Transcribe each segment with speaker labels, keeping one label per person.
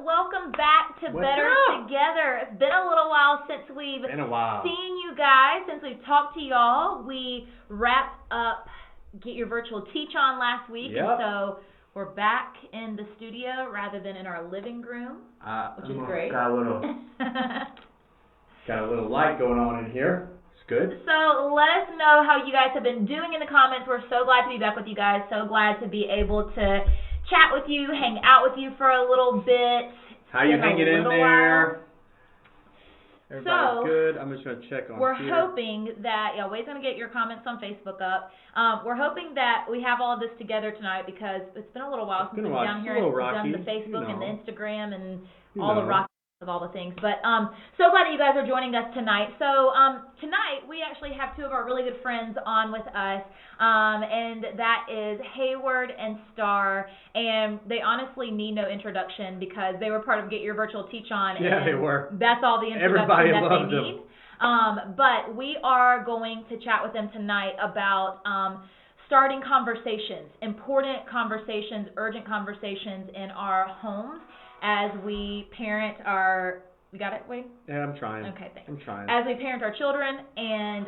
Speaker 1: Welcome back to
Speaker 2: What's
Speaker 1: Better
Speaker 2: up?
Speaker 1: Together. It's been a little while since we've seen you guys, since we've talked to y'all. We wrapped up Get Your Virtual Teach On last week, and so we're back in the studio rather than in our living room, which is great.
Speaker 2: Got a little light going on in here. It's good.
Speaker 1: So let us know how you guys have been doing in the comments. We're so glad to be back with you guys. So glad to be able to chat with you, hang out with you for a little bit.
Speaker 2: How you hanging in there?
Speaker 3: Everybody's good. I'm just going to check on
Speaker 1: We're
Speaker 3: here.
Speaker 1: hoping that, Wade's going to get your comments on Facebook up. We're hoping that we have all of this together tonight because it's been a little while since we've been down here and done the Facebook and the Instagram and all the rocky of all the things. But so glad that you guys are joining us tonight. So tonight we actually have two of our really good friends on with us, and that is Hayward and Star, and they honestly need no introduction because they were part of Get Your Virtual Teach On.
Speaker 2: Yeah,
Speaker 1: and
Speaker 2: they were.
Speaker 1: That's all the introduction
Speaker 2: Everybody
Speaker 1: that
Speaker 2: loves
Speaker 1: they need. But we are going to chat with them tonight about starting conversations, important conversations, urgent conversations in our homes as we parent our, you got it, Wade?
Speaker 3: Yeah, I'm trying.
Speaker 1: Okay, thanks.
Speaker 3: I'm trying.
Speaker 1: As we parent our children and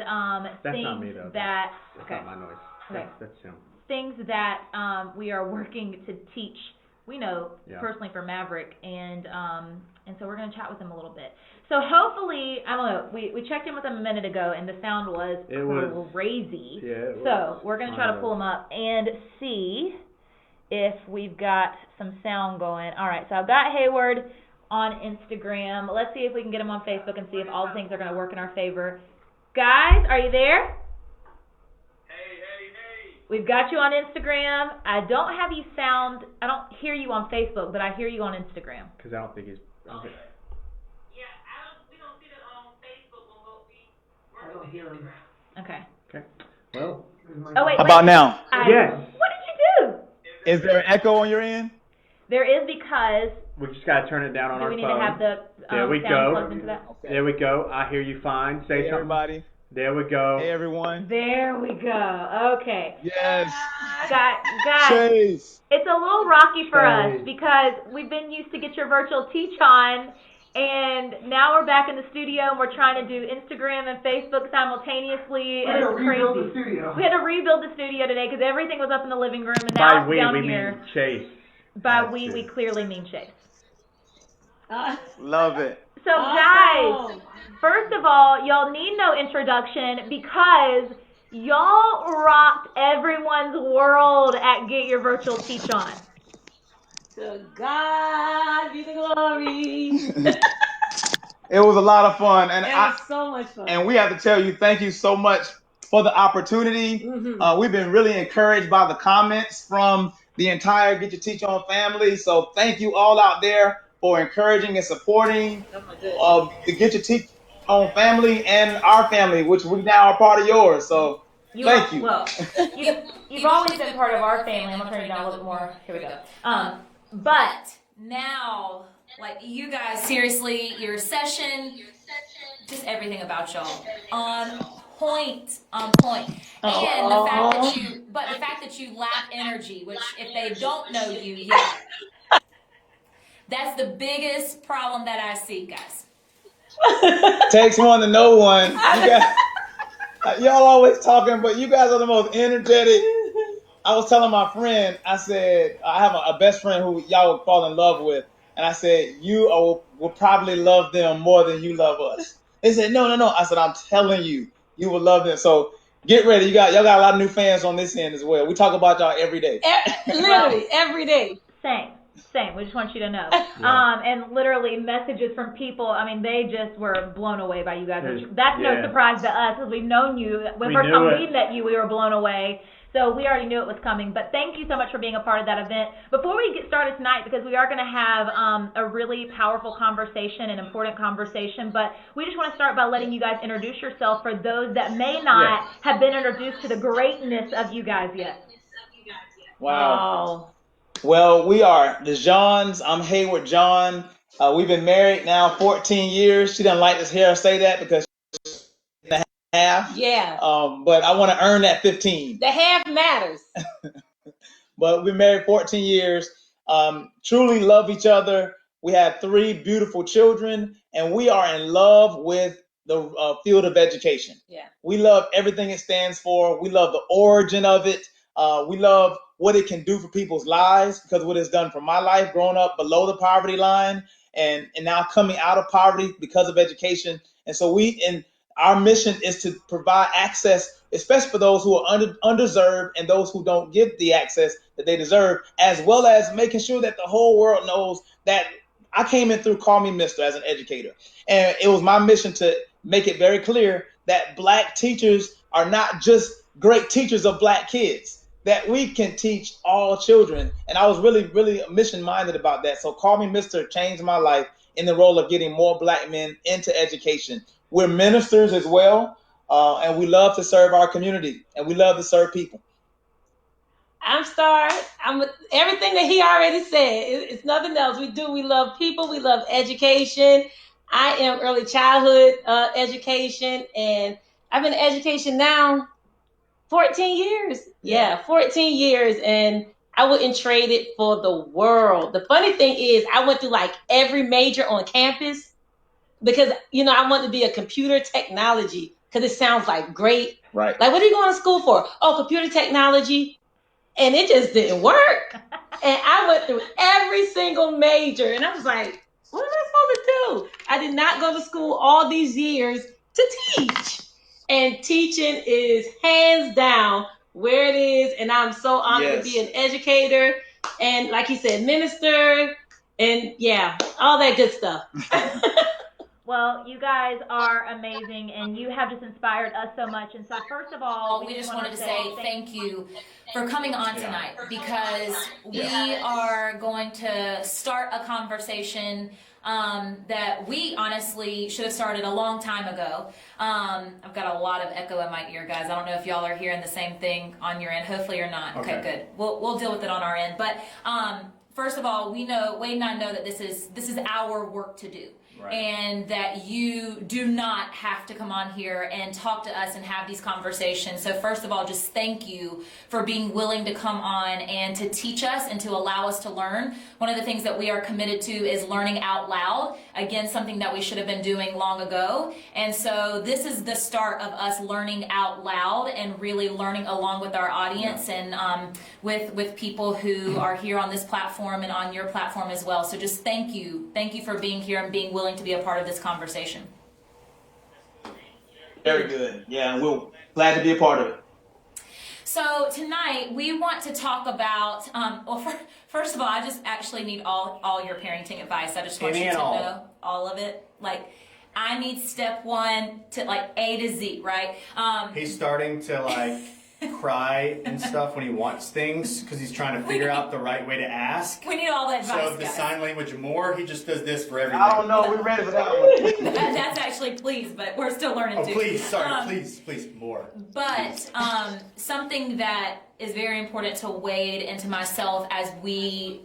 Speaker 3: That's
Speaker 1: things
Speaker 3: not me, though.
Speaker 1: that,
Speaker 3: That's
Speaker 1: okay,
Speaker 3: not my noise.
Speaker 1: Okay.
Speaker 3: That's him.
Speaker 1: things that we are working to teach, we know personally for Maverick, and so we're going to chat with him a little bit. So hopefully, I don't know, we checked in with him a minute ago, and the sound was crazy.
Speaker 3: Yeah, it was.
Speaker 1: So we're going to try to pull him up and see if we've got some sound going. All right, so I've got Hayward on Instagram. Let's see if we can get him on Facebook and see if all the things are going to work in our favor. Guys, are you there?
Speaker 4: Hey.
Speaker 1: We've got you on Instagram. I don't have you sound, I don't hear you on Facebook, but I hear you on Instagram.
Speaker 3: Because I don't think he's... Okay.
Speaker 4: We don't see it on Facebook when
Speaker 2: I don't hear him.
Speaker 1: Okay.
Speaker 3: Okay. Well...
Speaker 1: Oh, wait.
Speaker 5: How about now?
Speaker 2: Yes.
Speaker 1: What did you do?
Speaker 5: Is there an echo on your end?
Speaker 1: There is because...
Speaker 2: We just got to turn it down on
Speaker 1: Do
Speaker 2: our
Speaker 1: we need
Speaker 2: phone.
Speaker 1: to have the
Speaker 2: There we
Speaker 1: sound
Speaker 2: go.
Speaker 1: plugged into that?
Speaker 2: There we go. I hear you fine. Say
Speaker 5: Hey,
Speaker 2: something.
Speaker 5: everybody.
Speaker 2: There we go.
Speaker 5: Hey, everyone.
Speaker 1: There we go. Okay.
Speaker 5: Yes.
Speaker 1: Guys,
Speaker 5: Chase.
Speaker 1: it's a little rocky for us
Speaker 2: Chase.
Speaker 1: because we've been used to Get Your Virtual Teach On, and now we're back in the studio and we're trying to do Instagram and Facebook simultaneously, and it's crazy. We had to rebuild the studio today because everything was up in the living room, and now it's down
Speaker 2: we
Speaker 1: here.
Speaker 2: mean Chase.
Speaker 1: By
Speaker 5: That's
Speaker 1: we
Speaker 5: it.
Speaker 1: clearly mean Chase.
Speaker 5: Love it.
Speaker 1: So guys, first of all, y'all need no introduction because y'all rocked everyone's world at Get Your Virtual Teach On.
Speaker 6: To God be the glory.
Speaker 5: It was a lot of fun. And
Speaker 6: It was so much fun.
Speaker 5: And we have to tell you, thank you so much for the opportunity.
Speaker 6: Mm-hmm.
Speaker 5: We've been really encouraged by the comments from the entire Get Your Teach On family. So thank you all out there for encouraging and supporting the Get Your Teach On family and our family, which we now are part of yours. So thank you.
Speaker 1: Well, you've always been part of our family. I'm going to turn you down a little bit more. Here we go. But
Speaker 7: now, like, you guys, seriously, your session, just everything about y'all on point. And the fact that you lack energy, which if they don't know you yet, that's the biggest problem that I see, guys.
Speaker 5: Takes one to know one. Y'all always talking, but you guys are the most energetic. I was telling my friend, I said, I have a best friend who y'all would fall in love with. And I said, you will probably love them more than you love us. They said, no. I said, I'm telling you, you will love them. So get ready. Y'all got a lot of new fans on this end as well. We talk about y'all every day.
Speaker 6: Literally, every day.
Speaker 1: Same. We just want you to know. And literally messages from people. I mean, they just were blown away by you guys. That's no surprise to us because we've known you. When first time we met you, we were blown away. So we already knew it was coming. But thank you so much for being a part of that event. Before we get started tonight, because we are going to have a really powerful conversation, an important conversation, but we just want to start by letting you guys introduce yourself for those that may not have been introduced to the greatness of you guys yet.
Speaker 5: Wow. Well, we are the Johns. I'm Hayward John. We've been married now 14 years. She doesn't like to hear us say that because half.
Speaker 6: Yeah.
Speaker 5: But I want to earn that 15.
Speaker 6: The half matters.
Speaker 5: But we've been married 14 years. Truly love each other. We have 3 beautiful children, and we are in love with the field of education.
Speaker 6: Yeah.
Speaker 5: We love everything it stands for. We love the origin of it. We love what it can do for people's lives, because what it's done for my life growing up below the poverty line and now coming out of poverty because of education. And so our mission is to provide access, especially for those who are underserved and those who don't get the access that they deserve, as well as making sure that the whole world knows that I came in through Call Me Mister as an educator. And it was my mission to make it very clear that Black teachers are not just great teachers of Black kids, that we can teach all children. And I was really, really mission-minded about that. So Call Me Mister changed my life in the role of getting more Black men into education. We're ministers as well, and we love to serve our community, and we love to serve people.
Speaker 6: I'm Star. I'm everything that he already said. It's nothing else. We love people. We love education. I am early childhood education, and I've been in education now 14 years. Yeah, 14 years, and I wouldn't trade it for the world. The funny thing is, I went through like every major on campus because, I wanted to be a computer technology because it sounds like great.
Speaker 5: Right.
Speaker 6: Like, what are you going to school for? Oh, computer technology. And it just didn't work. And I went through every single major. And I was like, what am I supposed to do? I did not go to school all these years to teach. And teaching is hands down where it is. And I'm so honored to be an educator. And like you said, minister. And yeah, all that good stuff.
Speaker 1: Well, you guys are amazing, and you have just inspired us so much. And so, first of all,
Speaker 7: we just wanted to say thank you for coming on tonight, because we are going to start a conversation that we honestly should have started a long time ago. I've got a lot of echo in my ear, guys. I don't know if y'all are hearing the same thing on your end. Hopefully you're not. Okay, good. We'll deal with it on our end. But first of all, Wade and I know that this is our work to do. Right. And that you do not have to come on here and talk to us and have these conversations. So first of all, just thank you for being willing to come on and to teach us and to allow us to learn. One of the things that we are committed to is learning out loud. Again, something that we should have been doing long ago. And so this is the start of us learning out loud and really learning along with our audience and with people who are here on this platform and on your platform as well. So just thank you. Thank you for being here and being willing to be a part of this conversation.
Speaker 5: Very good. Yeah, and we're glad to be a part of it.
Speaker 7: So tonight we want to talk about, first of all, I just actually need all your parenting advice. I just want you to know all of it. Like, I need step 1 to like A to Z, right?
Speaker 3: He's starting to like cry and stuff when he wants things because he's trying to figure out the right way to ask.
Speaker 7: We need all that advice.
Speaker 3: So the sign language more, he just does this for everything.
Speaker 5: I don't know. We're ready for that one.
Speaker 7: That's actually please, but we're still learning too.
Speaker 3: Please, sorry, please, more.
Speaker 7: But something that is very important to Wade and to myself as we,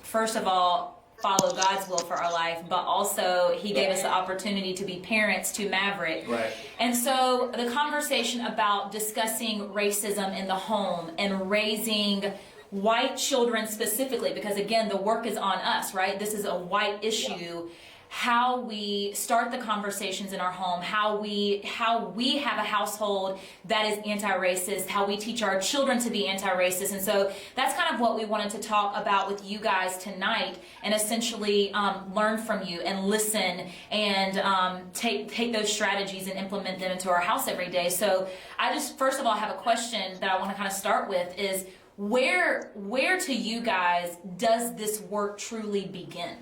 Speaker 7: first of all, follow God's will for our life, but also he gave us the opportunity to be parents to Maverick.
Speaker 3: Right.
Speaker 7: And so the conversation about discussing racism in the home and raising white children specifically, because again, the work is on us, right? This is a white issue. How we start the conversations in our home, how we have a household that is anti-racist, how we teach our children to be anti-racist. And so that's kind of what we wanted to talk about with you guys tonight, and essentially learn from you and listen and take those strategies and implement them into our house every day. So I just, first of all, have a question that I want to kind of start with is, where to you guys does this work truly begin?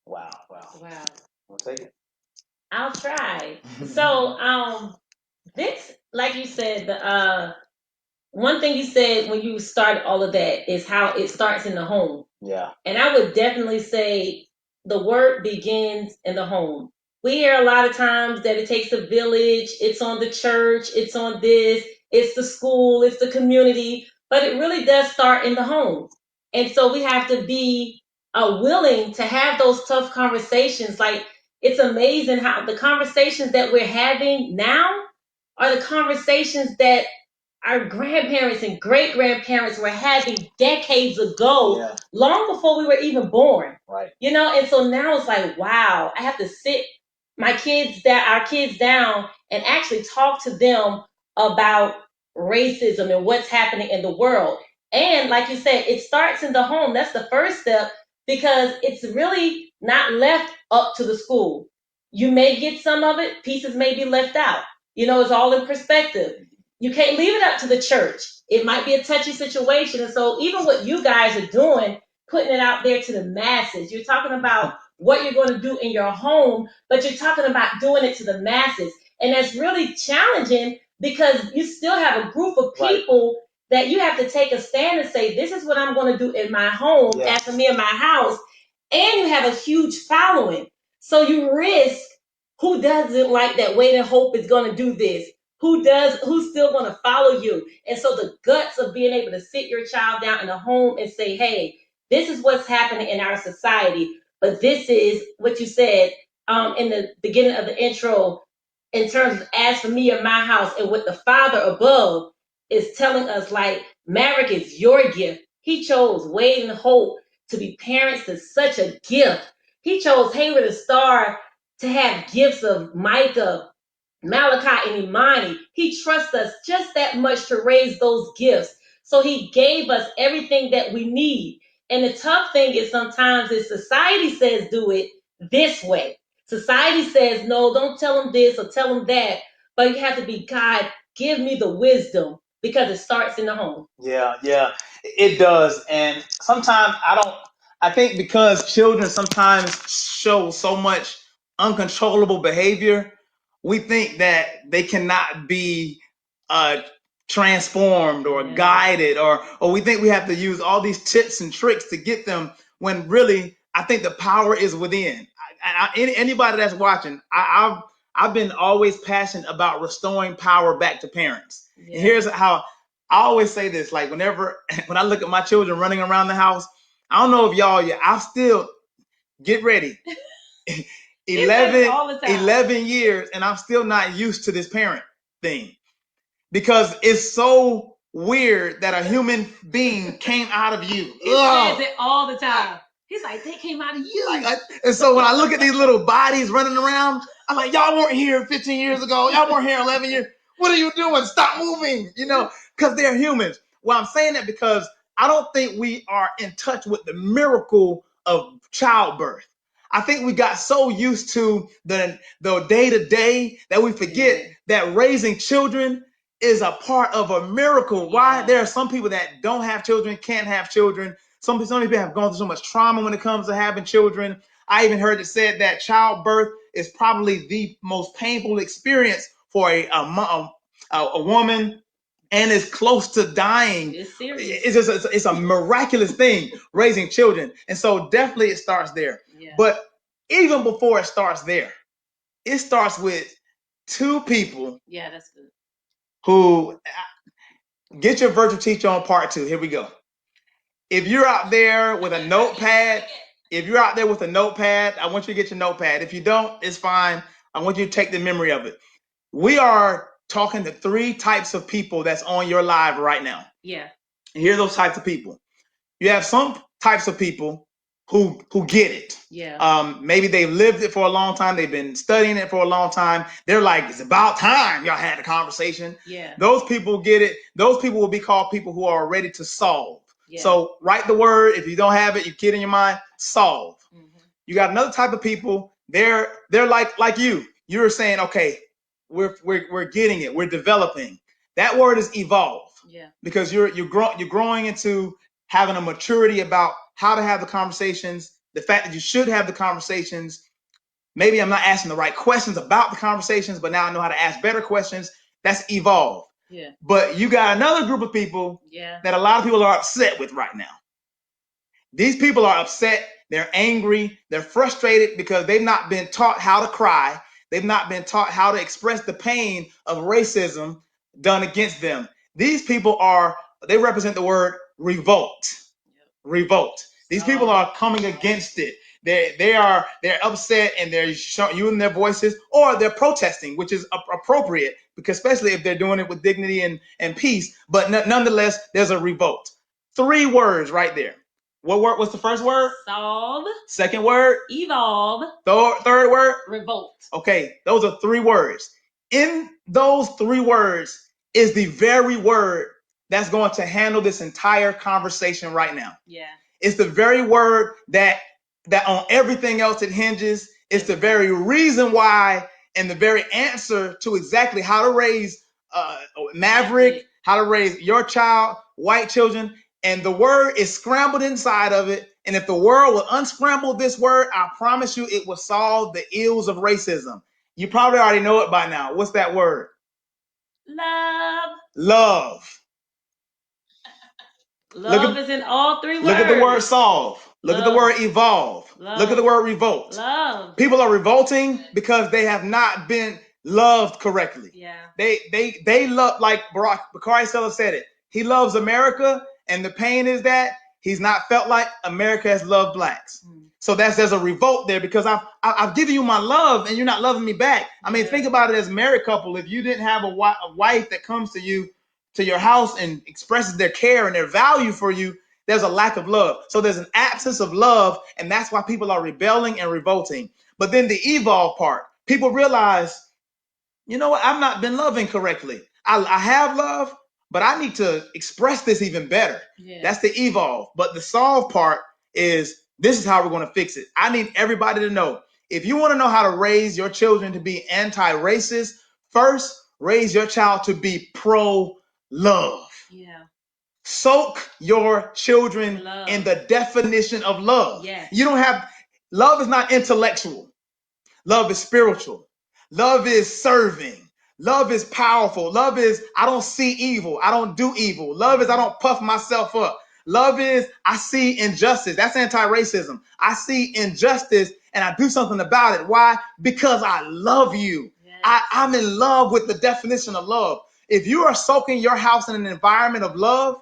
Speaker 5: Wow. We'll take it.
Speaker 6: I'll try. So, this, like you said, the one thing you said when you started all of that is how it starts in the home.
Speaker 5: Yeah.
Speaker 6: And I would definitely say the work begins in the home. We hear a lot of times that it takes a village, it's on the church, it's on this, it's the school, it's the community, but it really does start in the home. And so we have to be willing to have those tough conversations. Like, it's amazing how the conversations that we're having now are the conversations that our grandparents and great grandparents were having decades ago, long before we were even born.
Speaker 5: Right.
Speaker 6: And so now it's like, wow, I have to sit our kids down and actually talk to them about racism and what's happening in the world. And like you said, it starts in the home. That's the first step, because it's really not left up to the school. You may get some of it, pieces may be left out. It's all in perspective. You can't leave it up to the church. It might be a touchy situation. And so even what you guys are doing, putting it out there to the masses, you're talking about what you're going to do in your home, but you're talking about doing it to the masses. And that's really challenging, because you still have a group of people that you have to take a stand and say, this is what I'm going to do in my home, as for me in my house. And you have a huge following. So you risk, who doesn't like that wait and hope is going to do this? Who's still going to follow you? And so the guts of being able to sit your child down in a home and say, hey, this is what's happening in our society, but this is what you said in the beginning of the intro, in terms of as for me and my house, and what the Father above is telling us, like, Marek is your gift. He chose Wade and Hope to be parents to such a gift. He chose Hayward and Star to have gifts of Micah, Malachi, and Imani. He trusts us just that much to raise those gifts. So he gave us everything that we need. And the tough thing is, sometimes is society says do it this way. Society says, no, don't tell them this or tell them that. But you have to be, God, give me the wisdom, because it starts in the home.
Speaker 5: Yeah, it does. And sometimes I think because children sometimes show so much uncontrollable behavior, we think that they cannot be transformed or guided, or we think we have to use all these tips and tricks to get them, when really I think the power is within. Anybody that's watching, I've been always passionate about restoring power back to parents. And here's how I always say this: like, when I look at my children running around the house, I don't know if I still get ready. 11 years, and I'm still not used to this parent thing, because it's so weird that a human being came out of you.
Speaker 6: He says it all the time. He's like, they came out of you.
Speaker 5: And so when I look at these little bodies running around, I'm like, y'all weren't here 15 years ago. Y'all weren't here 11 years. What are you doing? Stop moving, because they're humans. Well, I'm saying that because I don't think we are in touch with the miracle of childbirth. I think we got so used to the day-to-day that we forget that raising children is a part of a miracle. Why? There are some people that don't have children, can't have children. Some people have gone through so much trauma when it comes to having children. I even heard it said that childbirth is probably the most painful experience for a woman, and is close to dying.
Speaker 6: It's serious.
Speaker 5: It's a miraculous thing, raising children. And so definitely it starts there. Yeah. But even before it starts there, it starts with two people.
Speaker 6: Yeah, that's good.
Speaker 5: Who get your virtual teacher on part 2. Here we go. If you're out there with a notepad, I want you to get your notepad. If you don't, it's fine. I want you to take the memory of it. We are talking to 3 types of people that's on your live right now.
Speaker 6: Yeah.
Speaker 5: And here are those types of people. You have some types of people who get it.
Speaker 6: Yeah.
Speaker 5: Maybe they've lived it for a long time. They've been studying it for a long time. They're like, it's about time y'all had a conversation.
Speaker 6: Yeah.
Speaker 5: Those people get it. Those people will be called people who are ready to solve. Yeah. So write the word. If you don't have it, you get it in your mind, solve. Mm-hmm. You got another type of people. They're like you. You're saying, okay, we're getting it. We're developing. That word is evolve.
Speaker 6: Yeah.
Speaker 5: Because you're growing into having a maturity about how to have the conversations, the fact that you should have the conversations. Maybe I'm not asking the right questions about the conversations, but now I know how to ask better questions. That's evolve.
Speaker 6: Yeah.
Speaker 5: But you got another group of people that a lot of people are upset with right now. These people are upset. They're angry. They're frustrated because they've not been taught how to cry. They've not been taught how to express the pain of racism done against them. These people they represent the word revolt. Revolt. These people are coming against it. They're upset and they're using their voices, or they're protesting, which is appropriate, because especially if they're doing it with dignity and peace. But nonetheless, there's a revolt. 3 words right there. What word was the first word?
Speaker 6: Solve.
Speaker 5: Second word?
Speaker 6: Evolve.
Speaker 5: Third word?
Speaker 6: Revolt.
Speaker 5: Okay, those are 3 words. In those 3 words is the very word that's going to handle this entire conversation right now.
Speaker 6: Yeah.
Speaker 5: It's the very word that on everything else it hinges. It's the very reason why and the very answer to exactly how to raise Maverick, how to raise your child, white children. And the word is scrambled inside of it. And if the world will unscramble this word, I promise you it will solve the ills of racism. You probably already know it by now. What's that word?
Speaker 6: Love.
Speaker 5: Love.
Speaker 6: Love is in all 3 words.
Speaker 5: Look at the word solve. Look at the word evolve. Look at the word revolt.
Speaker 6: Love.
Speaker 5: People are revolting because they have not been loved correctly.
Speaker 6: Yeah.
Speaker 5: They love, like Bakari Sella said it. He loves America, and the pain is that he's not felt like America has loved blacks. So there's a revolt there, because I've given you my love and you're not loving me back. I mean, think about it as a married couple. If you didn't have a wife that comes to you, to your house, and expresses their care and their value for you, there's a lack of love. So there's an absence of love, and that's why people are rebelling and revolting. But then the evolve part, people realize, you know what, I've not been loving correctly. I have love, but I need to express this even better. Yeah. That's the evolve. But the solve part is, this is how we're going to fix it. I need everybody to know, if you want to know how to raise your children to be anti-racist, first, raise your child to be pro-love. Yeah. Soak your children in the definition of love. Yes. You don't have, love is not intellectual. Love is spiritual. Love is serving. Love is powerful. Love is, I don't see evil. I don't do evil. Love is, I don't puff myself up. Love is, I see injustice. That's anti-racism. I see injustice and I do something about it. Why? Because I love you. Yes. I'm in love with the definition of love. If you are soaking your house in an environment of love,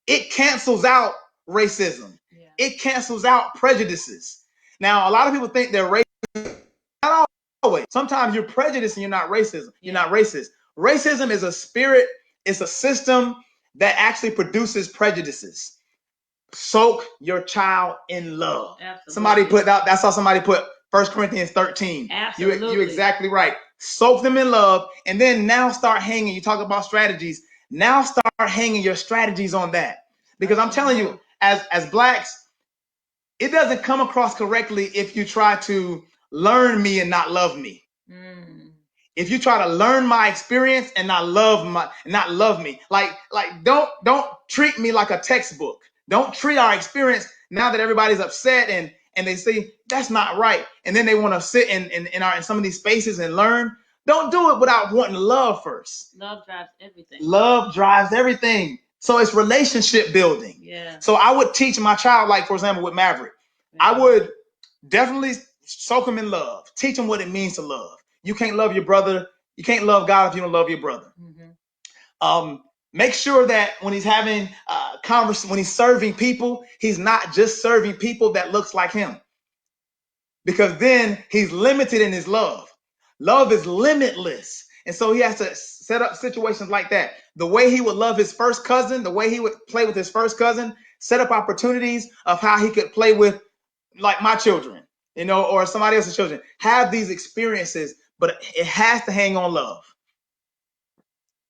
Speaker 5: it cancels out racism. Yeah. It cancels out prejudices. Now, a lot of people think they're racist. Not always. Sometimes you're prejudiced and you're not racist. You're not racist. Racism is a spirit. It's a system that actually produces prejudices. Soak your child in love. Absolutely. Somebody put out, that's how somebody put 1 Corinthians 13. Absolutely. You're exactly right. Soak them in love, and then now start hanging. You talk about strategies. Now start hanging your strategies on that. Because I'm telling you, as blacks, it doesn't come across correctly if you try to learn me and not love me. If you try to learn my experience and not love me, like don't treat me like a textbook. Don't treat our experience, now that everybody's upset and they say that's not right, and then they want to sit in some of these spaces and learn. Don't do it without wanting love first.
Speaker 6: Love drives everything.
Speaker 5: Love drives everything. So it's relationship building. Yeah. So I would teach my child, like for example with Maverick, I would definitely soak him in love. Teach him what it means to love. You can't love your brother. You can't love God if you don't love your brother. Mm-hmm. Make sure that when he's having when he's serving people, he's not just serving people that looks like him, because then he's limited in his love. Love is limitless. And so he has to set up situations like that. The way he would love his first cousin, the way he would play with his first cousin, set up opportunities of how he could play with, like, my children, or somebody else's children. Have these experiences, but it has to hang on love.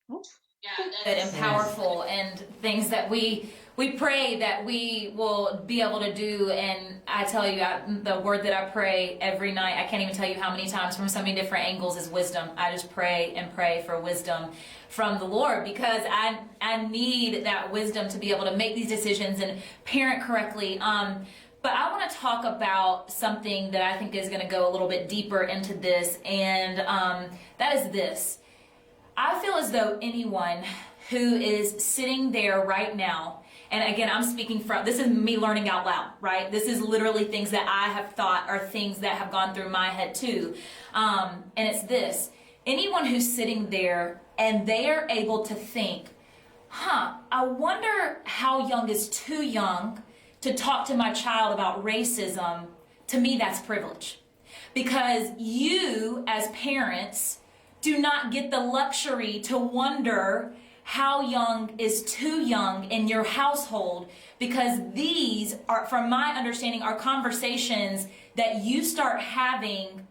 Speaker 7: Good and powerful, and things that we pray that we will be able to do. And I tell you, the word that I pray every night, I can't even tell you how many times from so many different angles, is wisdom. I just pray and pray for wisdom from the Lord, because I need that wisdom to be able to make these decisions and parent correctly. But I want to talk about something that I think is going to go a little bit deeper into this, and that is this. I feel as though anyone who is sitting there right now, and again, I'm speaking from, this is me learning out loud, right? This is literally things that I have thought, are things that have gone through my head too. And it's this: anyone who's sitting there and they are able to think, I wonder how young is too young to talk to my child about racism to me, that's privilege. Because you, as parents, do not get the luxury to wonder how young is too young in your household, because these are, from my understanding, are conversations that you start having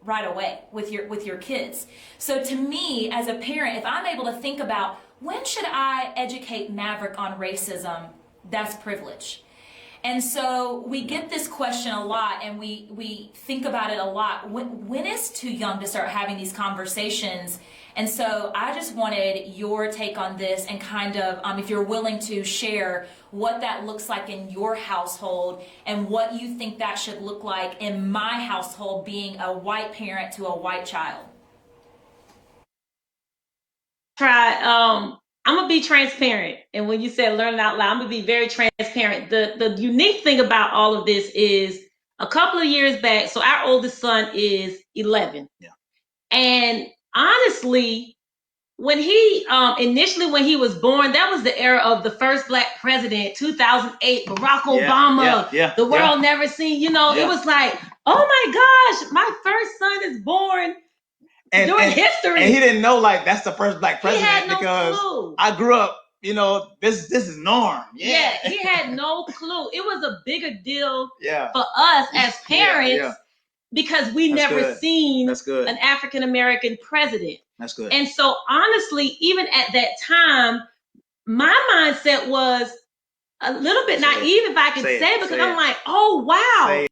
Speaker 7: right away with your kids. So to me, as a parent, if I'm able to think about when should I educate Maverick on racism, that's privilege. And so we get this question a lot, and we think about it a lot. When is too young to start having these conversations? And so I just wanted your take on this, and kind of, if you're willing to share what that looks like in your household and what you think that should look like in my household, being a white parent to a white child.
Speaker 6: I'm gonna be transparent, and when you said learn it out loud, I'm gonna be very transparent. The unique thing about all of this is a couple of years back. So our oldest son is 11, and honestly, when he initially when he was born, that was the era of the first black president, 2008, Barack Obama. The world never seen. It was like, oh my gosh, my first son is born. During history.
Speaker 5: And he didn't know that's the first black president.
Speaker 6: He had no
Speaker 5: because
Speaker 6: clue.
Speaker 5: I grew up, this is norm.
Speaker 6: Yeah, he had no clue. It was a bigger deal for us as parents because we never seen an African American president.
Speaker 5: That's good.
Speaker 6: And so honestly, even at that time, my mindset was a little bit naive, if I can say, because I'm like, oh wow.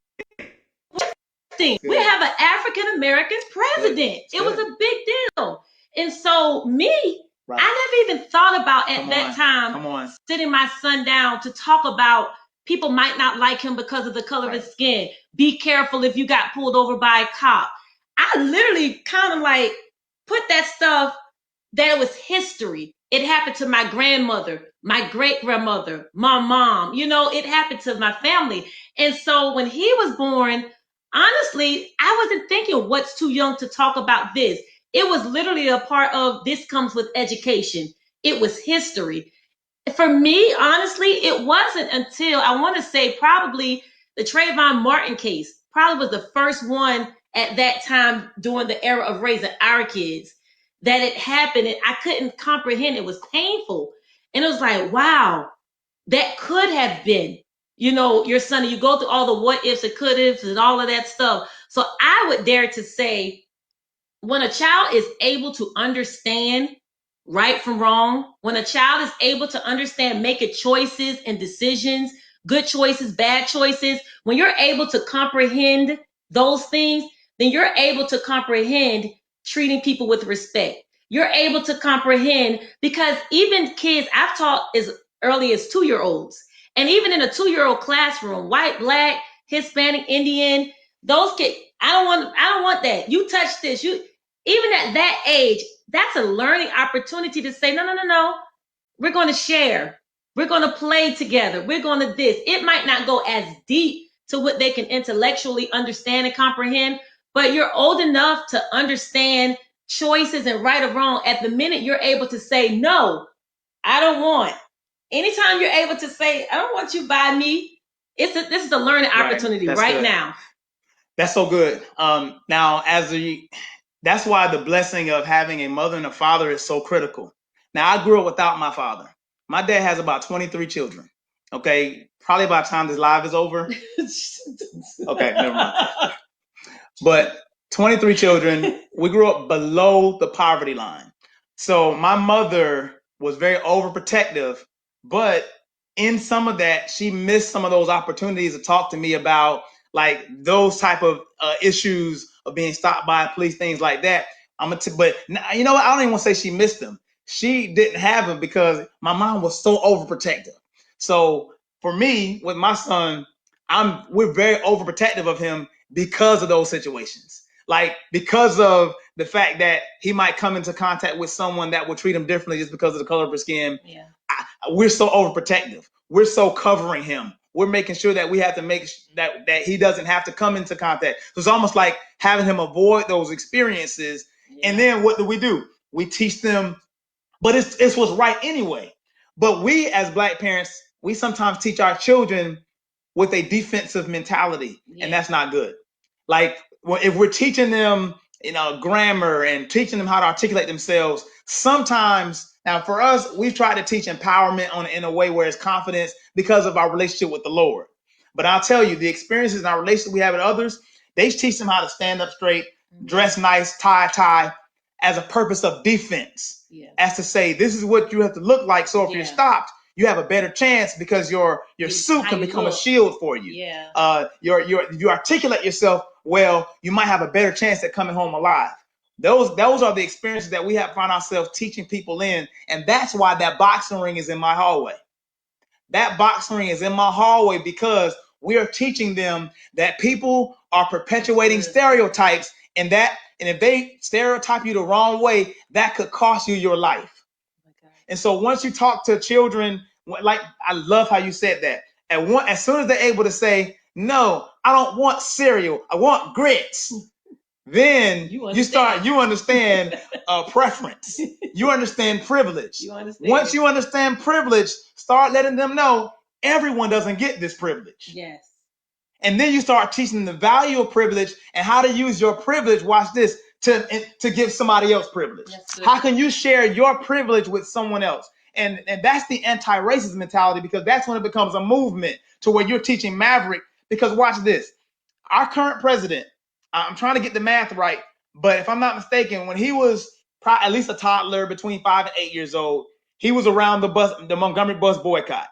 Speaker 6: We have an African American president. It was a big deal. And so I never even thought about at that time sitting my son down to talk about people might not like him because of the color of his skin. Be careful if you got pulled over by a cop. I literally kind of put that stuff that it was history. It happened to my grandmother, my great-grandmother, my mom. It happened to my family. And so when he was born, honestly, I wasn't thinking what's too young to talk about this. It was literally a part of this comes with education. It was history. For me, honestly, it wasn't until I want to say probably the Trayvon Martin case probably was the first one at that time during the era of raising our kids that it happened, and I couldn't comprehend. It was painful. And it was like, wow, that could have been your son. And you go through all the what ifs and could ifs and all of that stuff. So I would dare to say, when a child is able to understand right from wrong, when a child is able to understand making choices and decisions, good choices, bad choices, when you're able to comprehend those things, then you're able to comprehend treating people with respect. You're able to comprehend, because even kids, I've taught as early as 2-year-olds. And even in a 2-year-old classroom, white, black, Hispanic, Indian, those kids, I don't want that. You touch this. Even at that age, that's a learning opportunity to say, no. We're going to share. We're going to play together. We're going to this. It might not go as deep to what they can intellectually understand and comprehend, but you're old enough to understand choices and right or wrong. At the minute you're able to say, no, I don't want. Anytime you're able to say, I don't want you by me, this is a learning opportunity now.
Speaker 5: That's so good. Now, that's why the blessing of having a mother and a father is so critical. Now, I grew up without my father. My dad has about 23 children. Okay, probably by the time this live is over. Okay, never mind. But 23 children. We grew up below the poverty line. So my mother was very overprotective, but in some of that, she missed some of those opportunities to talk to me about those type of issues of being stopped by police, things like that. But you know what? I don't even want to say she missed them. She didn't have them because my mom was so overprotective. So for me, with my son, we're very overprotective of him because of those situations. Because of the fact that he might come into contact with someone that will treat him differently just because of the color of his skin.
Speaker 6: Yeah.
Speaker 5: We're so overprotective. We're so covering him. We're making sure that we have to make that he doesn't have to come into contact. So it's almost like having him avoid those experiences. Yeah. And then what do? We teach them, but it's what's right anyway. But we as Black parents, we sometimes teach our children with a defensive mentality, and that's not good. Like, if we're teaching them, grammar and teaching them how to articulate themselves, sometimes, now for us, we've tried to teach empowerment in a way where it's confidence because of our relationship with the Lord. But I'll tell you, the experiences in our relationship we have with others, they teach them how to stand up straight, dress nice, tie, as a purpose of defense. As to say, this is what you have to look like. So if you're stopped, you have a better chance because your suit can become a shield for you. You articulate yourself well, you might have a better chance at coming home alive. Those are the experiences that we have found ourselves teaching people in, and that's why that boxing ring is in my hallway. That boxing ring is in my hallway because we are teaching them that people are perpetuating stereotypes, and if they stereotype you the wrong way, that could cost you your life. And so once you talk to children, like, I love how you said that. As soon as they're able to say, no, I don't want cereal, I want grits, then you understand preference. You understand privilege. Once you understand privilege, start letting them know everyone doesn't get this privilege.
Speaker 6: Yes.
Speaker 5: And then you start teaching them the value of privilege and how to use your privilege, watch this, to give somebody else privilege. How can you share your privilege with someone else? And that's the anti-racist mentality, because that's when it becomes a movement to where you're teaching Maverick. Because watch this, our current president, I'm trying to get the math right, but if I'm not mistaken, when he was at least a toddler between 5 and 8 years old, he was around the Montgomery bus boycott.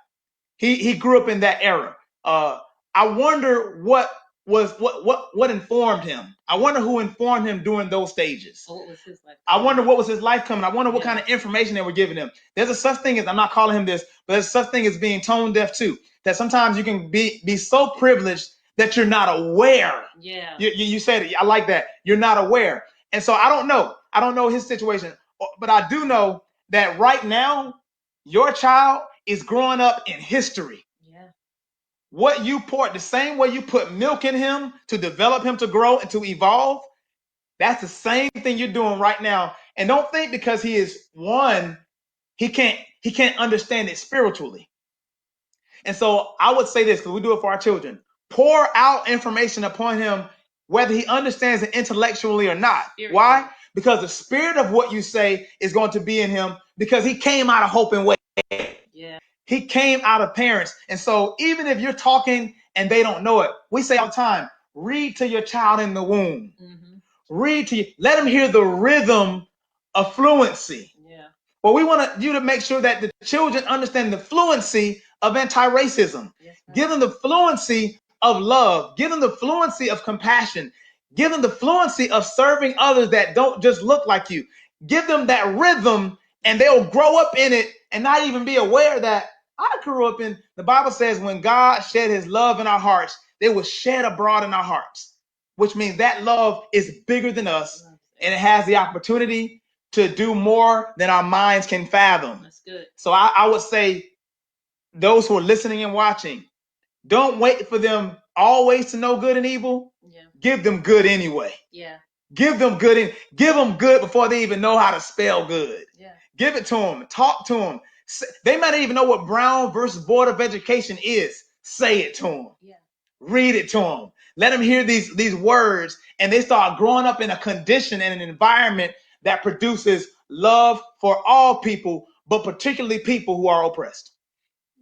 Speaker 5: He grew up in that era. I wonder what informed him. I wonder who informed him during those stages.
Speaker 6: What was his life?
Speaker 5: I wonder what was his life coming. I wonder what kind of information they were giving him. There's a such thing as, I'm not calling him this, but there's such thing as being tone deaf too. That sometimes you can be so privileged that you're not aware.
Speaker 6: Yeah.
Speaker 5: You said it. I like that. You're not aware. And so I don't know. I don't know his situation, but I do know that right now, your child is growing up in history.
Speaker 6: Yeah.
Speaker 5: What you poured, the same way you put milk in him to develop him to grow and to evolve, that's the same thing you're doing right now. And don't think because he is one, he can't understand it spiritually. And so I would say this, because we do it for our children. Pour out information upon him, whether he understands it intellectually or not. Why? Because the spirit of what you say is going to be in him, because he came out of hope and way.
Speaker 6: Yeah.
Speaker 5: He came out of parents. And so even if you're talking and they don't know it, we say all the time, read to your child in the womb. Read to you. Let them hear the rhythm of fluency.
Speaker 6: Yeah.
Speaker 5: Well, we want you to make sure that the children understand the fluency of anti-racism.
Speaker 6: Yes,
Speaker 5: give them the fluency of love. Give them the fluency of compassion. Give them the fluency of serving others that don't just look like you. Give them that rhythm, and they'll grow up in it and not even be aware that I grew up in. The Bible says when God shed his love in our hearts, it was shed abroad in our hearts, which means that love is bigger than us, and it has the opportunity to do more than our minds can fathom.
Speaker 6: That's good.
Speaker 5: So I would say, those who are listening and watching, don't wait for them always to know good and evil.
Speaker 6: Yeah.
Speaker 5: Give them good anyway.
Speaker 6: Yeah.
Speaker 5: Give them good before they even know how to spell good.
Speaker 6: Yeah.
Speaker 5: Give it to them. Talk to them. They might not even know what Brown versus Board of Education is. Say it to them.
Speaker 6: Yeah.
Speaker 5: Read it to them. Let them hear these words, and they start growing up in a condition and an environment that produces love for all people, but particularly people who are oppressed.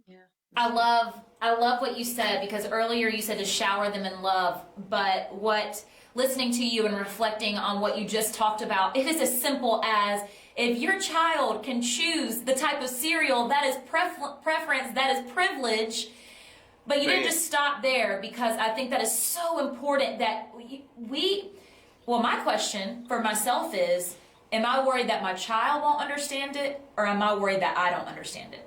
Speaker 6: Yeah.
Speaker 7: I love what you said, because earlier you said to shower them in love, but listening to you and reflecting on what you just talked about, it is as simple as, if your child can choose the type of cereal, that is preference, that is privilege. But you didn't just stop there, because I think that is so important that my question for myself is, am I worried that my child won't understand it, or am I worried that I don't understand it?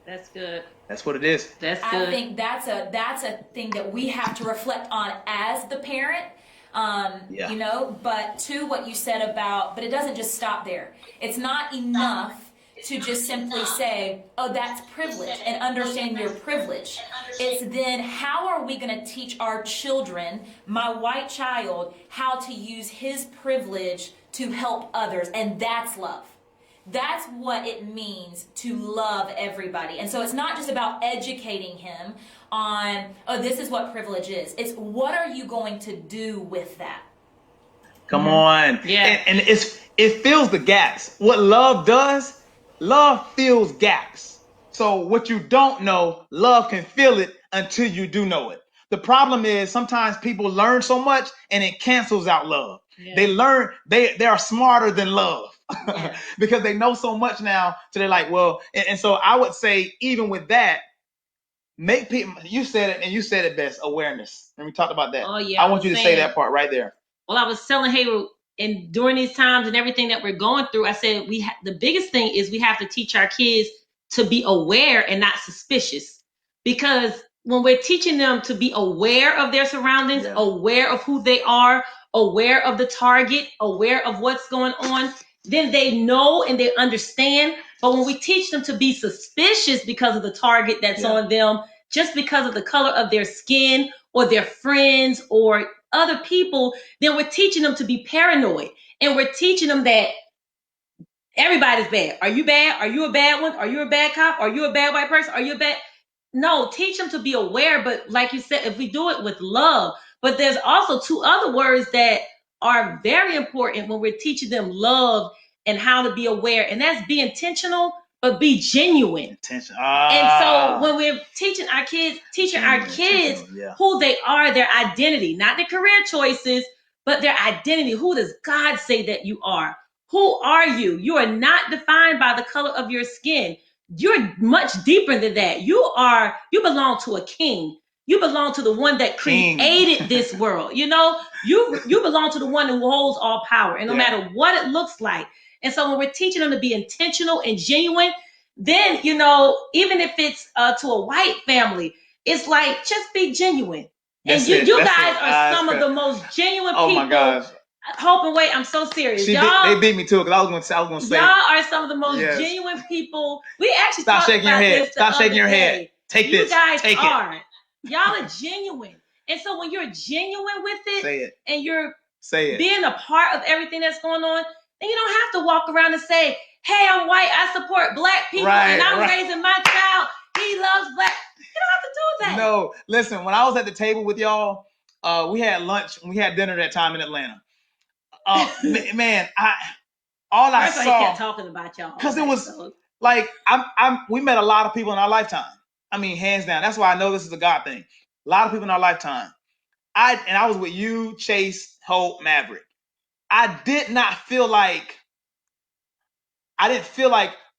Speaker 6: That's good.
Speaker 5: That's what it is.
Speaker 6: That's good.
Speaker 7: I think that's a thing that we have to reflect on as the parent. But to what you said about, but it doesn't just stop there. It's not enough to just simply say, oh, that's privilege, and understand your privilege. It's then, how are we going to teach our children, my white child, how to use his privilege to help others? And that's love. That's what it means to love everybody. And so it's not just about educating him on, oh, this is what privilege is. It's what are you going to do with that?
Speaker 5: Come on.
Speaker 6: Yeah.
Speaker 5: And it fills the gaps. What love does, love fills gaps. So what you don't know, love can fill it until you do know it. The problem is sometimes people learn so much and it cancels out love. Yeah. They learn, they are smarter than love. Yeah. Because they know so much now. So they're like, well, and so I would say even with that, make people, you said it and you said it best, awareness. And we talked about that.
Speaker 6: Oh, yeah,
Speaker 5: I want you to say that part right there.
Speaker 6: Well, I was telling Hayward, and during these times and everything that we're going through, I said the biggest thing is we have to teach our kids to be aware and not suspicious. Because when we're teaching them to be aware of their surroundings, aware of who they are, aware of the target, aware of what's going on, then they know and they understand. But when we teach them to be suspicious because of the target that's on them, just because of the color of their skin or their friends or other people, then we're teaching them to be paranoid. And we're teaching them that everybody's bad. Are you bad? Are you a bad one? Are you a bad cop? Are you a bad white person? Are you a bad? No, teach them to be aware. But like you said, if we do it with love, but there's also two other words that are very important when we're teaching them love and how to be aware. And that's be intentional, but be genuine. And so when we're teaching our kids who they are, their identity, not their career choices, but their identity. Who does God say that you are? Who are you? You are not defined by the color of your skin. You're much deeper than that. You belong to a king. You belong to the one that created this world. You know, you belong to the one who holds all power. And no matter what it looks like. And so when we're teaching them to be intentional and genuine, then, you know, even if it's to a white family, it's like, just be genuine. And you guys are some of the most genuine people. Oh my gosh. Hope and wait, I'm so serious.
Speaker 5: They beat me too, because I was gonna say
Speaker 6: y'all are some of the most genuine people. We actually
Speaker 5: stop shaking your head. Stop shaking your head. Take this.
Speaker 6: You guys are. Y'all are genuine. And so when you're genuine with it,
Speaker 5: say it.
Speaker 6: And you're being a part of everything that's going on, then you don't have to walk around and say, hey, I'm white, I support black people, and I'm raising my child. He loves black. You don't have to do that.
Speaker 5: No, listen, when I was at the table with y'all, we had lunch and we had dinner that time in Atlanta. Man, I saw.
Speaker 6: I kept talking about y'all
Speaker 5: because it was like we met a lot of people in our lifetime. I mean, hands down. That's why I know this is a God thing. A lot of people in our lifetime. I was with you, Chase, Hope, Maverick. I didn't feel like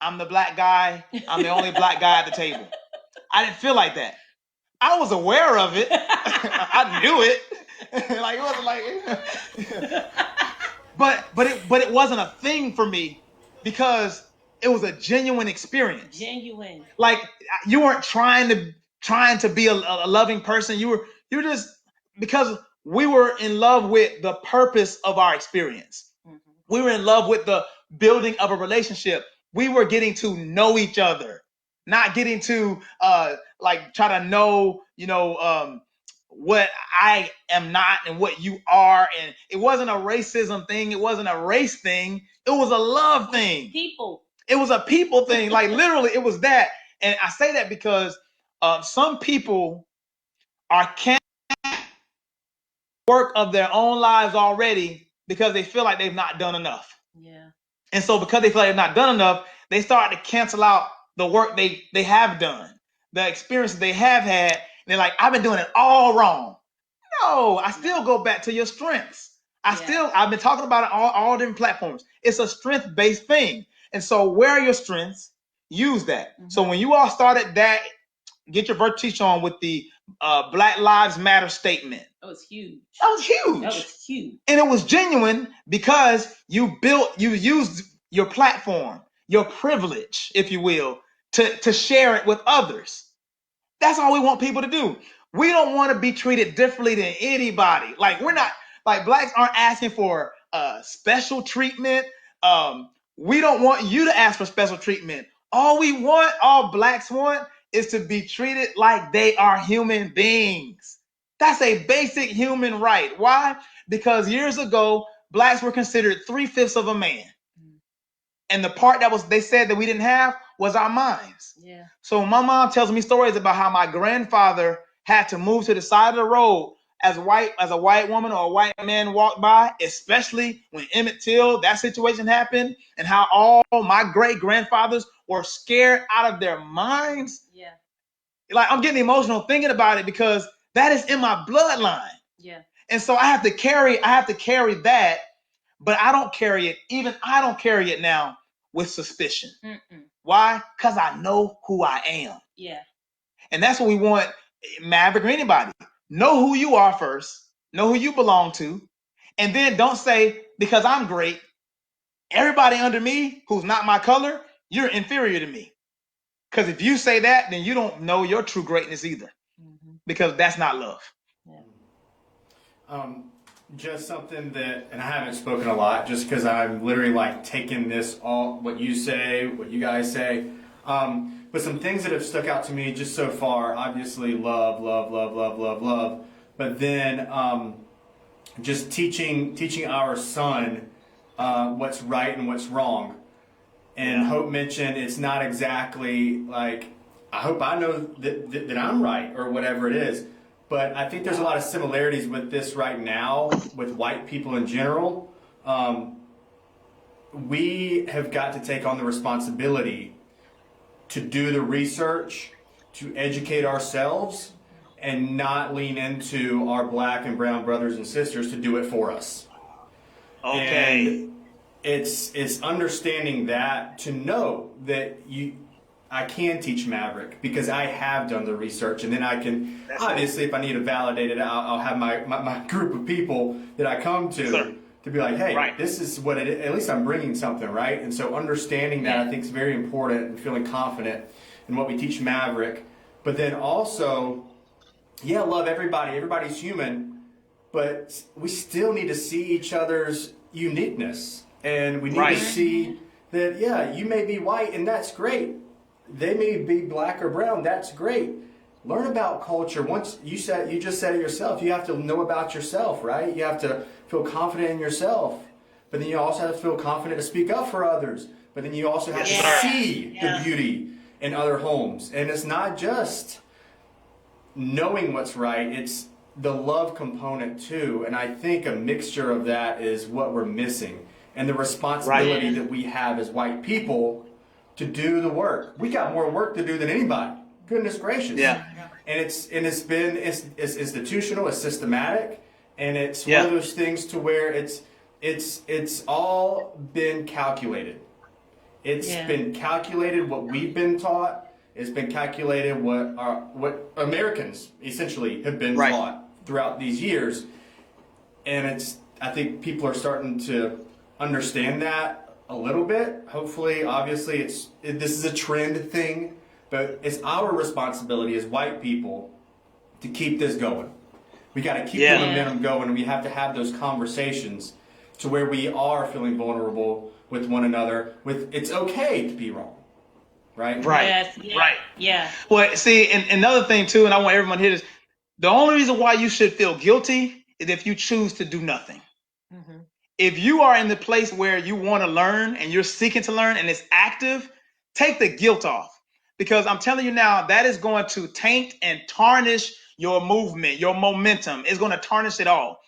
Speaker 5: I'm the black guy. I'm the only black guy at the table. I didn't feel like that. I was aware of it. I knew it. Like it wasn't like. But it wasn't a thing for me because it was a genuine experience.
Speaker 6: Genuine.
Speaker 5: Like you weren't trying to be a loving person. You were just because we were in love with the purpose of our experience. Mm-hmm. We were in love with the building of a relationship. We were getting to know each other, not getting to like try to know, what I am not and what you are. And it wasn't a racism thing. It wasn't a race thing. It was a love thing.
Speaker 6: People.
Speaker 5: It was a people thing. Like literally it was that. And I say that because some people are can't work of their own lives already because they feel like they've not done enough.
Speaker 6: Yeah.
Speaker 5: And so because they feel like they've not done enough, they start to cancel out the work they have done, the experiences they have had. They're like, I've been doing it all wrong. No, I still go back to your strengths. I've been talking about it on all different platforms. It's a strength-based thing. And so where are your strengths? Use that. Mm-hmm. So when you all started that, get your vertice on with the Black Lives Matter statement.
Speaker 6: That was huge.
Speaker 5: And it was genuine because you used your platform, your privilege, if you will, to share it with others. That's all we want people to do. We don't want to be treated differently than anybody. Like we're not, like blacks aren't asking for special treatment. We don't want you to ask for special treatment. All blacks want is to be treated like they are human beings. That's a basic human right. Why? Because years ago, blacks were considered 3/5 of a man. And the part they said that we didn't have was our minds.
Speaker 6: Yeah.
Speaker 5: So my mom tells me stories about how my grandfather had to move to the side of the road as a white woman or a white man walked by, especially when Emmett Till, that situation happened, and how all my great grandfathers were scared out of their minds.
Speaker 6: Yeah.
Speaker 5: Like, I'm getting emotional thinking about it because that is in my bloodline.
Speaker 6: Yeah.
Speaker 5: And so I have to carry that, but I don't carry it now with suspicion.
Speaker 6: Mm-mm.
Speaker 5: Why? Because I know who I am.
Speaker 6: Yeah.
Speaker 5: And that's what we want, Maverick or anybody. Know who you are first. Know who you belong to. And then don't say, because I'm great, everybody under me who's not my color, you're inferior to me. Because if you say that, then you don't know your true greatness either. Mm-hmm. Because that's not love.
Speaker 6: Yeah.
Speaker 3: Just something that, and I haven't spoken a lot just because I'm literally like taking this all, what you say, what you guys say. But some things that have stuck out to me just so far, obviously love. But then just teaching our son what's right and what's wrong. And Hope mentioned it's not exactly like, I hope I know that I'm right or whatever it is. But I think there's a lot of similarities with this right now with white people in general. We have got to take on the responsibility to do the research, to educate ourselves, and not lean into our black and brown brothers and sisters to do it for us.
Speaker 5: Okay.
Speaker 3: And it's understanding that, to know that I can teach Maverick because I have done the research, and then I can, obviously, if I need to validate it, I'll have my group of people that I come to to be like, hey, this is what it is. At least I'm bringing something, right? And so understanding that I think is very important, and feeling confident in what we teach Maverick. But then also, love everybody. Everybody's human, but we still need to see each other's uniqueness. And we need to see that, you may be white, and that's great. They may be black or brown, that's great. Learn about culture. Once you just said it yourself, you have to know about yourself, right? You have to feel confident in yourself. But then you also have to feel confident to speak up for others. But then you also have to see the beauty in other homes. And it's not just knowing what's right, it's the love component too. And I think a mixture of that is what we're missing. And the responsibility that we have as white people to do the work. We got more work to do than anybody. Goodness gracious.
Speaker 5: Yeah.
Speaker 3: And it's institutional, it's systematic, and it's one of those things to where it's all been calculated. It's been calculated what we've been taught. It's been calculated what Americans essentially have been taught throughout these years. And I think people are starting to understand that a little bit. Hopefully, obviously, this is a trend thing, but it's our responsibility as white people to keep this going. We got to keep the momentum going, and we have to have those conversations to where we are feeling vulnerable with one another. It's okay to be wrong, right?
Speaker 5: Right.
Speaker 6: Yes,
Speaker 5: Right.
Speaker 6: Yeah.
Speaker 5: Well, see, and another thing too, and I want everyone to hear this. The only reason why you should feel guilty is if you choose to do nothing. Mm-hmm. If you are in the place where you want to learn and you're seeking to learn and it's active, take the guilt off. Because I'm telling you now, that is going to taint and tarnish your movement, your momentum. It's going to tarnish it all.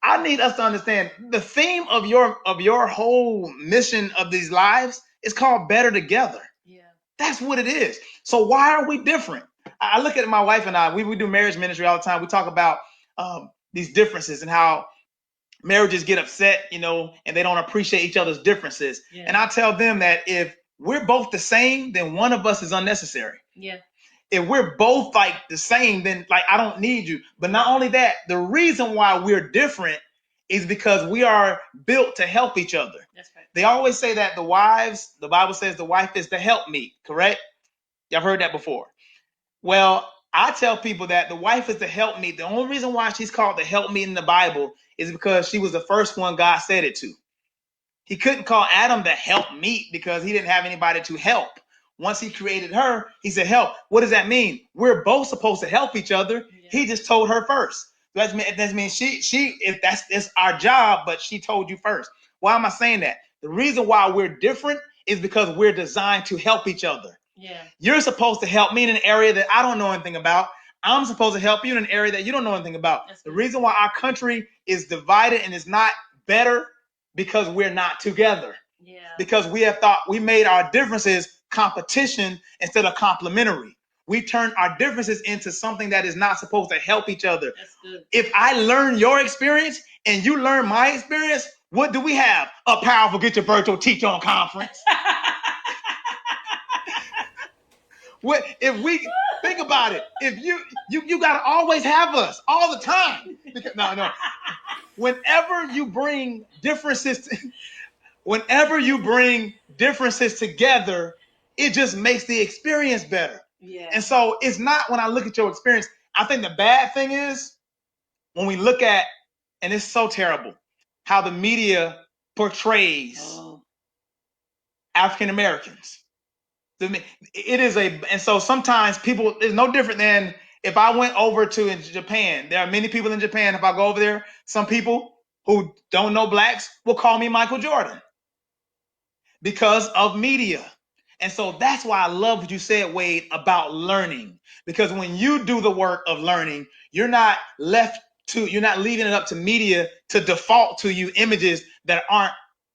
Speaker 5: I need us to understand the theme of your whole mission of these lives is called Better Together. Yeah. That's what it is. So why are we different? I look at my wife and I, we do marriage ministry all the time. We talk about these differences and how marriages get upset, and they don't appreciate each other's differences. Yeah. And I tell them that if we're both the same, then one of us is unnecessary. Yeah. If we're both like the same, then like I don't need you. But not only that, the reason why we're different is because we are built to help each other. That's right. They always say that the Bible says the wife is the helpmeet, correct? Y'all heard that before. Well, I tell people that the wife is the helpmeet. The only reason why she's called the helpmeet in the Bible is because she was the first one God said it to. He couldn't call Adam the helpmeet because he didn't have anybody to help. Once he created her, he said, help. What does that mean? We're both supposed to help each other. Yeah. He just told her first. That means she if that's our job, but she told you first. Why am I saying that? The reason why we're different is because we're designed to help each other.
Speaker 6: Yeah.
Speaker 5: You're supposed to help me in an area that I don't know anything about. I'm supposed to help you in an area that you don't know anything about. The reason why our country is divided and is not better because we're not together.
Speaker 6: Yeah.
Speaker 5: Because we made our differences competition instead of complementary. We turned our differences into something that is not supposed to help each other.
Speaker 6: That's good. If
Speaker 5: I learn your experience and you learn my experience, what do we have? A powerful Get Your Virtual Teach On conference. What if we think about it? If you gotta always have us all the time. Because, no. Whenever you bring differences together, it just makes the experience better.
Speaker 6: Yeah.
Speaker 5: And so it's not when I look at your experience. I think the bad thing is when we look at, and it's so terrible, how the media portrays African Americans. And so sometimes people, it's no different than if I went over to Japan. There are many people in Japan. If I go over there, some people who don't know blacks will call me Michael Jordan because of media. And so that's why I love what you said, Wade, about learning. Because when you do the work of learning, you're not leaving it up to media to default to you images that aren't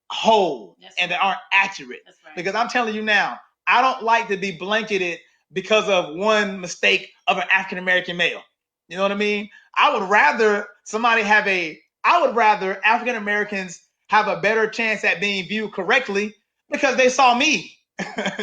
Speaker 5: whole and that aren't accurate. That's right. Because I'm telling you now, I don't like to be blanketed because of one mistake of an African American male. You know what I mean? I would rather African Americans have a better chance at being viewed correctly because they saw me.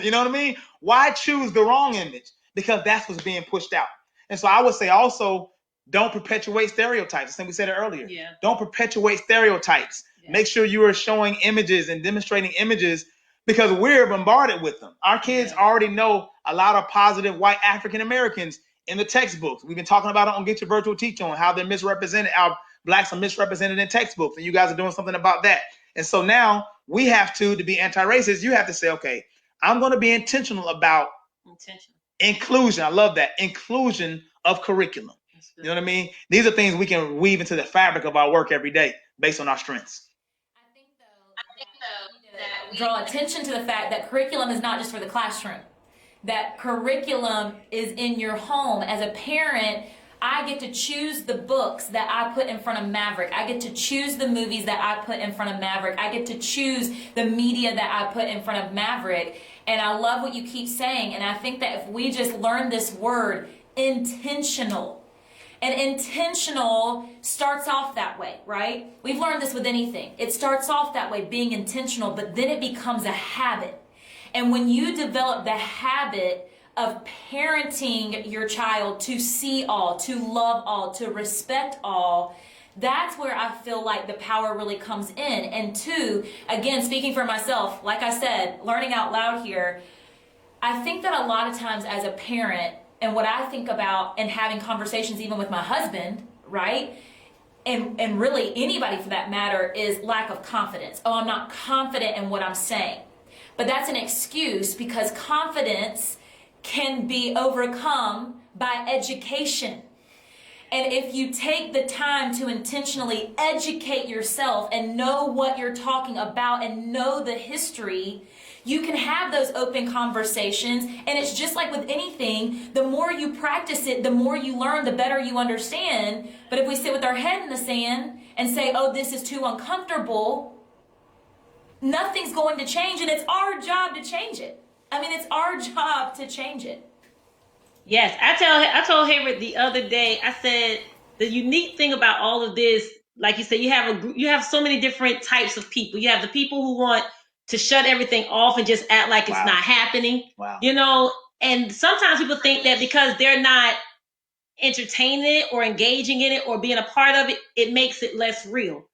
Speaker 5: You know what I mean? Why choose the wrong image? Because that's what's being pushed out. And so I would say also, don't perpetuate stereotypes. I think we said it earlier.
Speaker 6: Yeah.
Speaker 5: Don't perpetuate stereotypes. Yeah. Make sure you are showing images and demonstrating images because we're bombarded with them. Our kids already know a lot of positive white African Americans in the textbooks. We've been talking about it on Get Your Virtual Teach On, how they're misrepresented, how blacks are misrepresented in textbooks, and you guys are doing something about that. And so now we have to be anti-racist, you have to say, okay, I'm going to be intentional about inclusion. I love that. Inclusion of curriculum. You know what I mean? These are things we can weave into the fabric of our work every day based on our strengths.
Speaker 7: I think, though, that we draw attention to the fact that curriculum is not just for the classroom. That curriculum is in your home. As a parent, I get to choose the books that I put in front of Maverick. I get to choose the movies that I put in front of Maverick. I get to choose the media that I put in front of Maverick. And I love what you keep saying. And I think that if we just learn this word, intentional. And intentional starts off that way, right? We've learned this with anything. It starts off that way, being intentional, but then it becomes a habit. And when you develop the habit of parenting your child to see all, to love all, to respect all, that's where I feel like the power really comes in. And two, again, speaking for myself, like I said, learning out loud here, I think that a lot of times as a parent, and what I think about and having conversations even with my husband, right? And really anybody for that matter, is lack of confidence. Oh, I'm not confident in what I'm saying. But that's an excuse because confidence can be overcome by education. And if you take the time to intentionally educate yourself and know what you're talking about and know the history, you can have those open conversations. And it's just like with anything, the more you practice it, the more you learn, the better you understand. But if we sit with our head in the sand and say, oh, this is too uncomfortable, nothing's going to change. And it's our job to change it. I mean, it's our job to change it.
Speaker 6: Yes, I told Hayward the other day, I said, the unique thing about all of this, like you said, you have so many different types of people. You have the people who want to shut everything off and just act like it's not happening.
Speaker 5: Wow.
Speaker 6: You know, and sometimes people think that because they're not entertaining it or engaging in it or being a part of it, it makes it less real.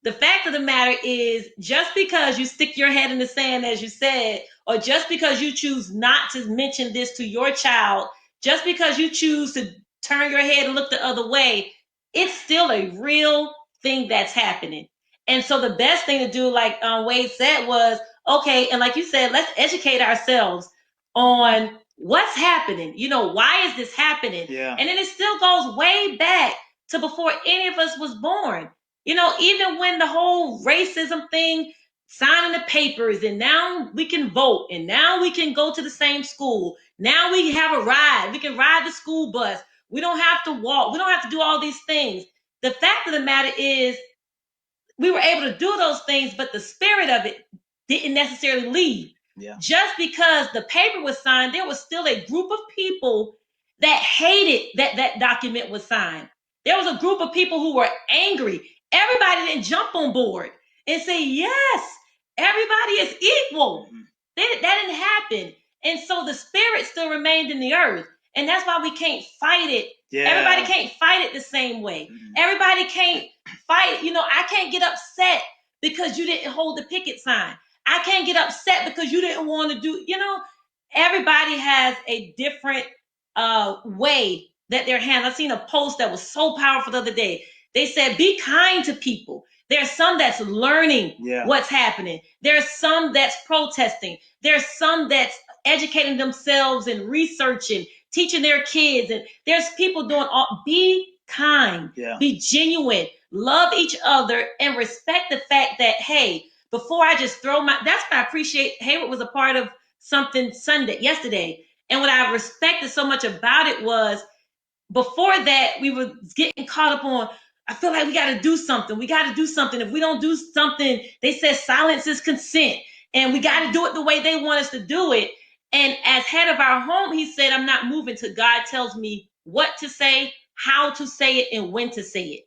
Speaker 6: The fact of the matter is, just because you stick your head in the sand, as you said, or just because you choose not to mention this to your child, just because you choose to turn your head and look the other way, it's still a real thing that's happening. And so the best thing to do, like Wade said, was, okay, and like you said, let's educate ourselves on what's happening. You know, why is this happening?
Speaker 5: Yeah.
Speaker 6: And then it still goes way back to before any of us was born. You know, even when the whole racism thing signing the papers, and now we can vote, and now we can go to the same school. Now we have a ride. We can ride the school bus. We don't have to walk. We don't have to do all these things. The fact of the matter is, we were able to do those things, but the spirit of it didn't necessarily leave.
Speaker 5: Yeah.
Speaker 6: Just because the paper was signed, there was still a group of people that hated that document was signed. There was a group of people who were angry. Everybody didn't jump on board and say, yes, everybody is equal. That didn't happen. And so the spirit still remained in the earth. And that's why we can't fight it.
Speaker 5: Yeah.
Speaker 6: Everybody can't fight it the same way. Everybody can't fight. I can't get upset because you didn't hold the picket sign. I can't get upset because you didn't want to do, everybody has a different way that they're handled. I've seen a post that was so powerful the other day. They said, be kind to people. There's some that's learning what's happening. There's some that's protesting. There's some that's educating themselves and researching, teaching their kids. And there's people doing all. Be kind, be genuine, love each other, and respect the fact that, hey, before I just throw that's what I appreciate. Hayward was a part of something yesterday. And what I respected so much about it was, before that, we were getting caught up on, I feel like we got to do something. We got to do something. If we don't do something, they said silence is consent. And we got to do it the way they want us to do it. And as head of our home, he said, I'm not moving till God tells me what to say, how to say it, and when to say it.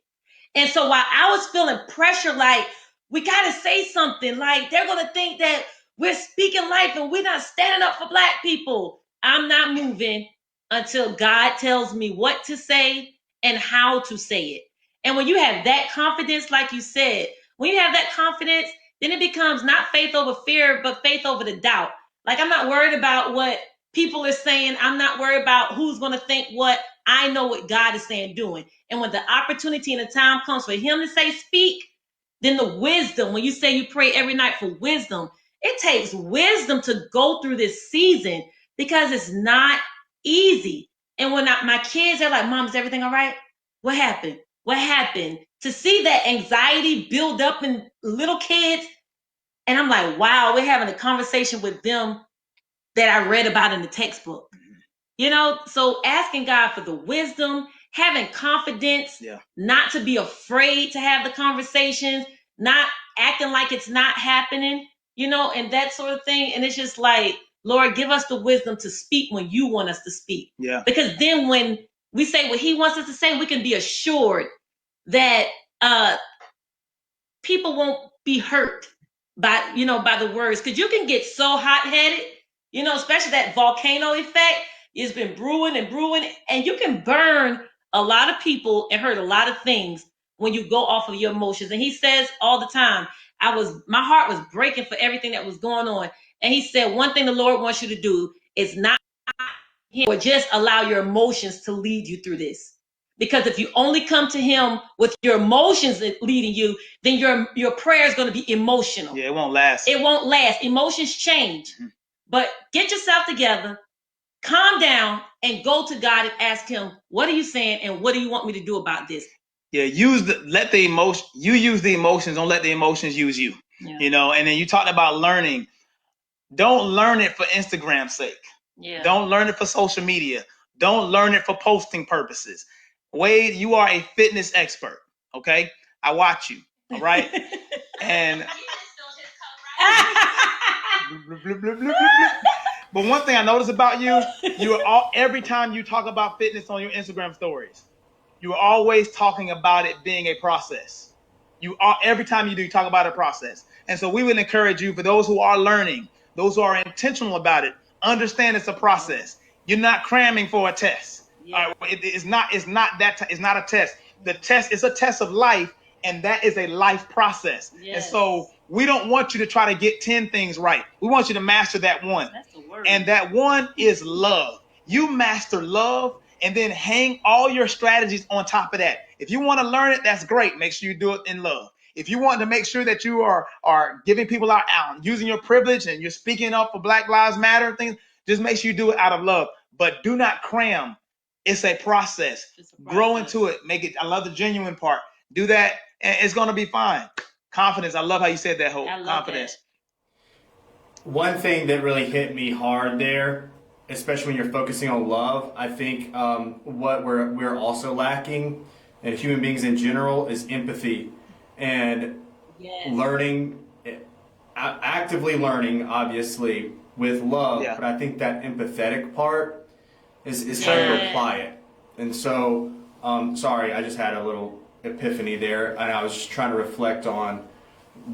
Speaker 6: And so while I was feeling pressure, like, we got to say something, like they're going to think that we're speaking life and we're not standing up for Black people, I'm not moving until God tells me what to say and how to say it. And when you have that confidence, like you said, when you have that confidence, then it becomes not faith over fear, but faith over the doubt. Like, I'm not worried about what people are saying. I'm not worried about who's going to think what. I know what God is saying, doing. And when the opportunity and the time comes for him to say speak, then the wisdom, when you say you pray every night for wisdom, it takes wisdom to go through this season, because it's not easy. And when my kids are like, Mom, is everything all right? What happened? What happened? To see that anxiety build up in little kids. And I'm like, wow, we're having a conversation with them that I read about in the textbook. So asking God for the wisdom, having confidence, not to be afraid to have the conversations, not acting like it's not happening, and that sort of thing. And it's just like, Lord, give us the wisdom to speak when you want us to speak. Yeah. Because then when we say what he wants us to say, we can be assured that people won't be hurt by the words. Because you can get so hot-headed, especially that volcano effect. It's been brewing and brewing, and you can burn a lot of people and hurt a lot of things when you go off of your emotions. And he says all the time, my heart was breaking for everything that was going on. And he said, one thing the Lord wants you to do is not or just allow your emotions to lead you through this. Because if you only come to him with your emotions leading you, then your prayer is going to be emotional.
Speaker 5: Yeah, it won't last.
Speaker 6: It won't last. Emotions change. Mm-hmm. But get yourself together. Calm down and go to God and ask him, what are you saying and what do you want me to do about this?
Speaker 5: Yeah, you use the emotions, don't let the emotions use you. Yeah. And then you talked about learning. Don't learn it for Instagram's sake. Yeah. Don't learn it for social media. Don't learn it for posting purposes. Wade, you are a fitness expert, okay? I watch you, all right? And but one thing I notice about you are every time you talk about fitness on your Instagram stories, you are always talking about it being a process. Every time you talk about a process. And so we would encourage you, for those who are learning, those who are intentional about it, understand it's a process. You're not cramming for a test. Yeah. It's not a test. The test is a test of life, and that is a life process. Yes. And so we don't want you to try to get 10 things right. We want you to master that one. That's the word. And that one is love. You master love, and then hang all your strategies on top of that. If you want to learn it, that's great. Make sure you do it in love. If you want to make sure that you are giving people out, using your privilege, and you're speaking up for Black Lives Matter and things, just make sure you do it out of love. But do not cram. It's a process. Grow into it. Make it. I love the genuine part. Do that, and it's going to be fine. Confidence. I love how you said that, Hope.
Speaker 6: I love
Speaker 5: Confidence.
Speaker 3: One thing that really hit me hard there, especially when you're focusing on love, I think what we're also lacking, and human beings in general, is empathy and learning, actively learning, obviously, with love.
Speaker 5: Yeah.
Speaker 3: But I think that empathetic part is how you apply it. And so, sorry, I just had a little epiphany there, and I was just trying to reflect on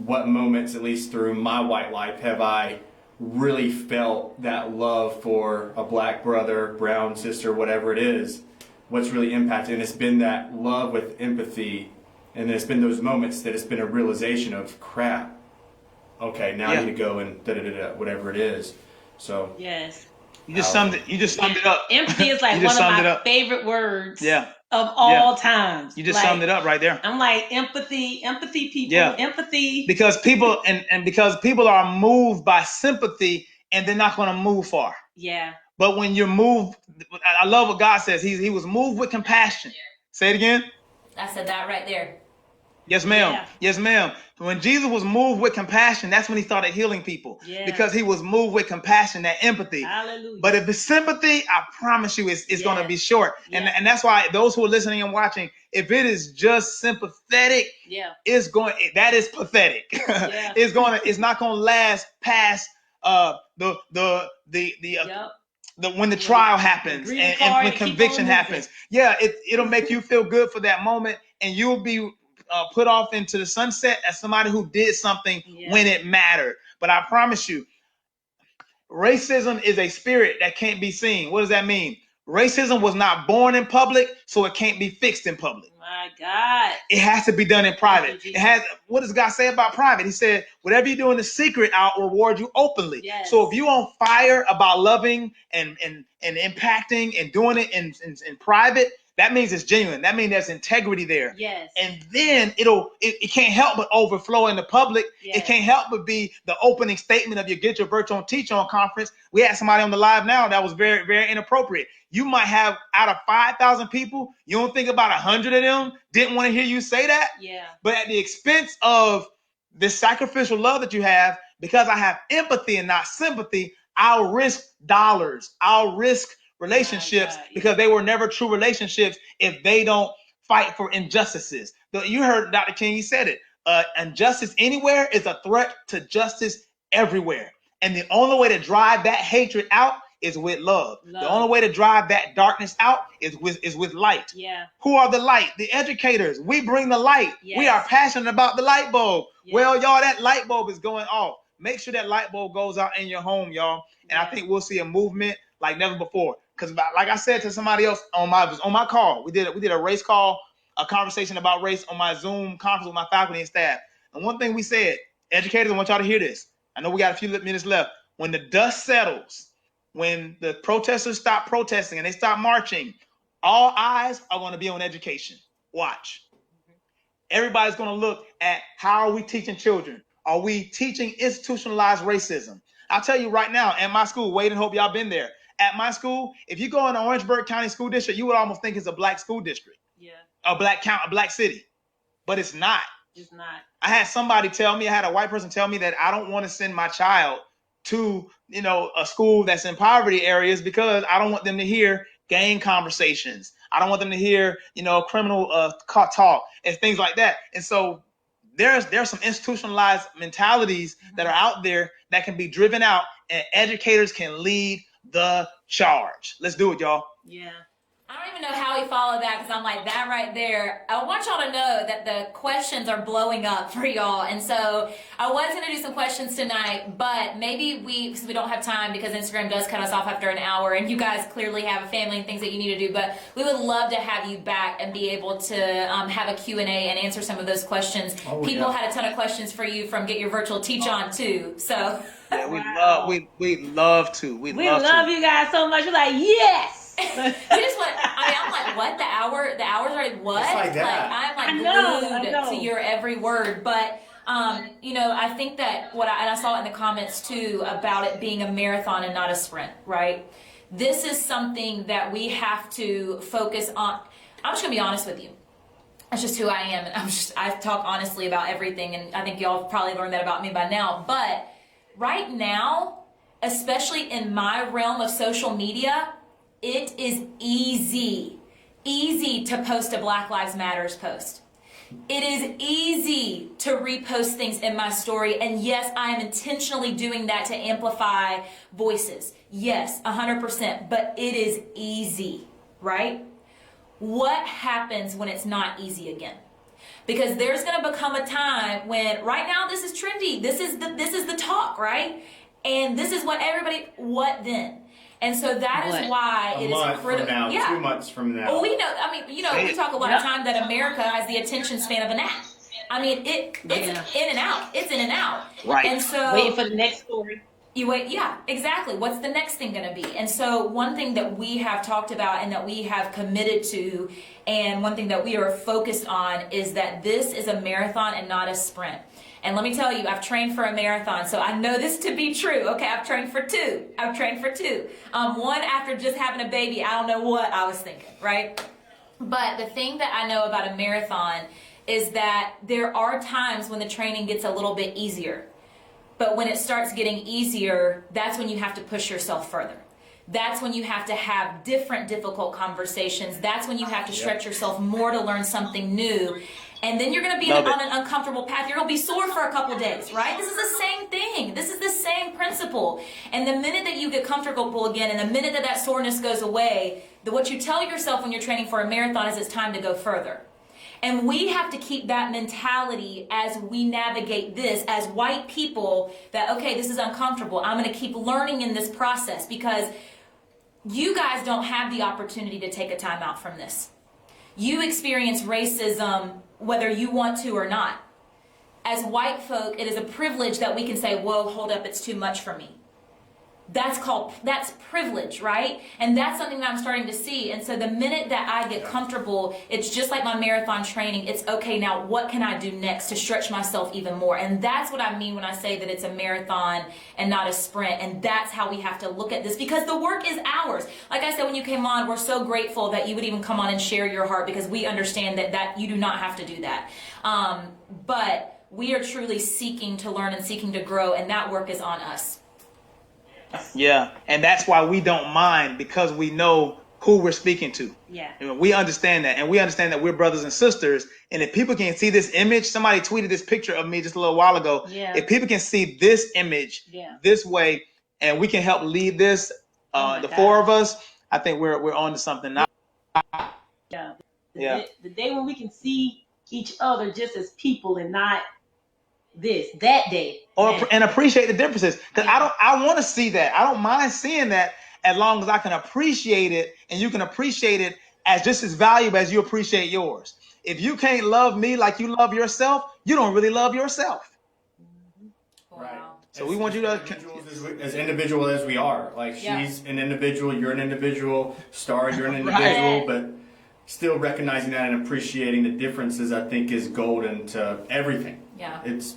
Speaker 3: what moments, at least through my white life, have I really felt that love for a black brother, brown sister, whatever it is, what's really impacted. And it's been that love with empathy, and it's been those moments that it's been a realization of, crap, okay, now I need to go and da-da-da-da, whatever it is. So
Speaker 6: yes.
Speaker 5: You just summed it up.
Speaker 6: Empathy is like one of my favorite words of all times.
Speaker 5: You just summed it up right there.
Speaker 6: I'm like, empathy people, empathy.
Speaker 5: Because people and because people are moved by sympathy, and they're not going to move far.
Speaker 6: Yeah.
Speaker 5: But when you're moved, I love what God says. He was moved with compassion. Say it again.
Speaker 7: I said that right there.
Speaker 5: Yes, ma'am. Yeah. Yes, ma'am. When Jesus was moved with compassion, that's when he started healing people. Yeah. Because he was moved with compassion, that empathy. Hallelujah. But if it's sympathy, I promise you it's going to be short. Yeah. And that's why those who are listening and watching, if it is just sympathetic, that is pathetic. Yeah. It's not going to last past when the trial happens and when conviction happens. Yeah, it'll make you feel good for that moment, and you'll be put off into the sunset as somebody who did something when it mattered. But I promise you, racism is a spirit that can't be seen. What does that mean? Racism was not born in public, so it can't be fixed in public.
Speaker 6: My God.
Speaker 5: It has to be done in private. What does God say about private? He said, whatever you do in the secret, I'll reward you openly. Yes. So if you're on fire about loving and impacting and doing it in private, that means it's genuine. That means there's integrity there. Yes. And then it can't help but overflow in the public. Yes. It can't help but be the opening statement of your Get Your Virtual Teach On conference. We had somebody on the live now that was very, very inappropriate. You might have, out of 5,000 people, you don't think about 100 of them didn't want to hear you say that? Yeah. But at the expense of this sacrificial love that you have, because I have empathy and not sympathy, I'll risk dollars. I'll risk relationships because they were never true relationships if they don't fight for injustices. You heard Dr. King, he said it. Injustice anywhere is a threat to justice everywhere. And the only way to drive that hatred out is with love. The only way to drive that darkness out is with light. Yeah. Who are the light? The educators. We bring the light. Yes. We are passionate about the light bulb. Yes. Well, y'all, that light bulb is going off. Make sure that light bulb goes out in your home, y'all. And I think we'll see a movement like never before. Because like I said to somebody else on my call, we did a race call, a conversation about race on my Zoom conference with my faculty and staff. And one thing we said, educators, I want y'all to hear this. I know we got a few minutes left. When the dust settles, when the protesters stop protesting and they stop marching, all eyes are going to be on education. Watch. Everybody's going to look at how are we teaching children? Are we teaching institutionalized racism? I'll tell you right now, at my school, Wade and Hope, y'all been there. At my school, if you go in the Orangeburg County School District, you would almost think it's a black school district. Yeah. A black city. But it's not. It's not. I had somebody tell me, I had a white person tell me that I don't want to send my child to, a school that's in poverty areas because I don't want them to hear gang conversations. I don't want them to hear, criminal talk and things like that. And so there's some institutionalized mentalities that are out there that can be driven out, and educators can lead the charge. Let's do it, y'all.
Speaker 7: Yeah. I don't even know how he followed that, because I'm like, that right there. I want y'all to know that the questions are blowing up for y'all. And so I was going to do some questions tonight, but maybe because we don't have time, because Instagram does cut us off after an hour, and you guys clearly have a family and things that you need to do, but we would love to have you back and be able to have a Q&A and answer some of those questions. People had a ton of questions for you from Get Your Virtual Teach On too. So
Speaker 5: yeah, we love to. We
Speaker 6: love you guys so much. We're like, yes.
Speaker 7: You just want, I'm like, what? The hours are what?
Speaker 3: It's like that.
Speaker 7: I'm like glued to your every word. But I think that and I saw it in the comments too about it being a marathon and not a sprint, right? This is something that we have to focus on. I'm just gonna be honest with you. That's just who I am. And I talk honestly about everything. And I think y'all have probably learned that about me by now. But right now, especially in my realm of social media, it is easy to post a Black Lives Matters post. It is easy to repost things in my story. And yes, I am intentionally doing that to amplify voices. Yes, 100%. But it is easy, right? What happens when it's not easy again? Because there's going to become a time when right now this is trendy. This is the talk, right? And this is what then? And so that is why it is critical.
Speaker 3: From now, 2 months from now.
Speaker 7: Well, we know. I mean, we talk a lot of time that America has the attention span of a gnat. I mean, it's in and out. It's in and out.
Speaker 6: Right.
Speaker 7: And so
Speaker 6: waiting for the next story.
Speaker 7: You wait. Yeah, exactly. What's the next thing going to be? And so one thing that we have talked about and that we have committed to, and one thing that we are focused on is that this is a marathon and not a sprint. And let me tell you, I've trained for a marathon, so I know this to be true. Okay, I've trained for two. One after just having a baby, I don't know what I was thinking, right? But the thing that I know about a marathon is that there are times when the training gets a little bit easier. But when it starts getting easier, that's when you have to push yourself further. That's when you have to have different difficult conversations. That's when you have to stretch yourself more to learn something new. And then you're going to be on an uncomfortable path. You're going to be sore for a couple of days, right? This is the same thing. This is the same principle. And the minute that you get comfortable again, and the minute that that soreness goes away, what you tell yourself when you're training for a marathon is it's time to go further. And we have to keep that mentality as we navigate this as white people that, okay, this is uncomfortable. I'm going to keep learning in this process because you guys don't have the opportunity to take a time out from this. You experience racism whether you want to or not. As white folk, it is a privilege that we can say, whoa, hold up, it's too much for me. That's privilege, right? And that's something that I'm starting to see. And so the minute that I get comfortable, it's just like my marathon training. It's okay, now what can I do next to stretch myself even more? And that's what I mean when I say that it's a marathon and not a sprint. And that's how we have to look at this because the work is ours. Like I said, when you came on, we're so grateful that you would even come on and share your heart because we understand that you do not have to do that. But we are truly seeking to learn and seeking to grow, and that work is on us.
Speaker 5: Yeah, and that's why we don't mind because we know who we're speaking to.
Speaker 6: Yeah.
Speaker 5: We understand that, and we understand that we're brothers and sisters. And if people can see this image, somebody tweeted this picture of me just a little while ago.
Speaker 6: Yeah.
Speaker 5: If people can see this image this way, and we can help lead this, the four of us, I think we're on to something now.
Speaker 6: Yeah. The day when we can see each other just as people and not that day.
Speaker 5: And appreciate the differences. Because I want to see that. I don't mind seeing that as long as I can appreciate it and you can appreciate it as just as valuable as you appreciate yours. If you can't love me like you love yourself, you don't really love yourself.
Speaker 3: Right.
Speaker 5: So we want you to
Speaker 3: as individual as we are. Like she's an individual, you're an individual, Star, you're an individual, but still recognizing that and appreciating the differences, I think, is golden to everything.
Speaker 7: Yeah.
Speaker 3: It's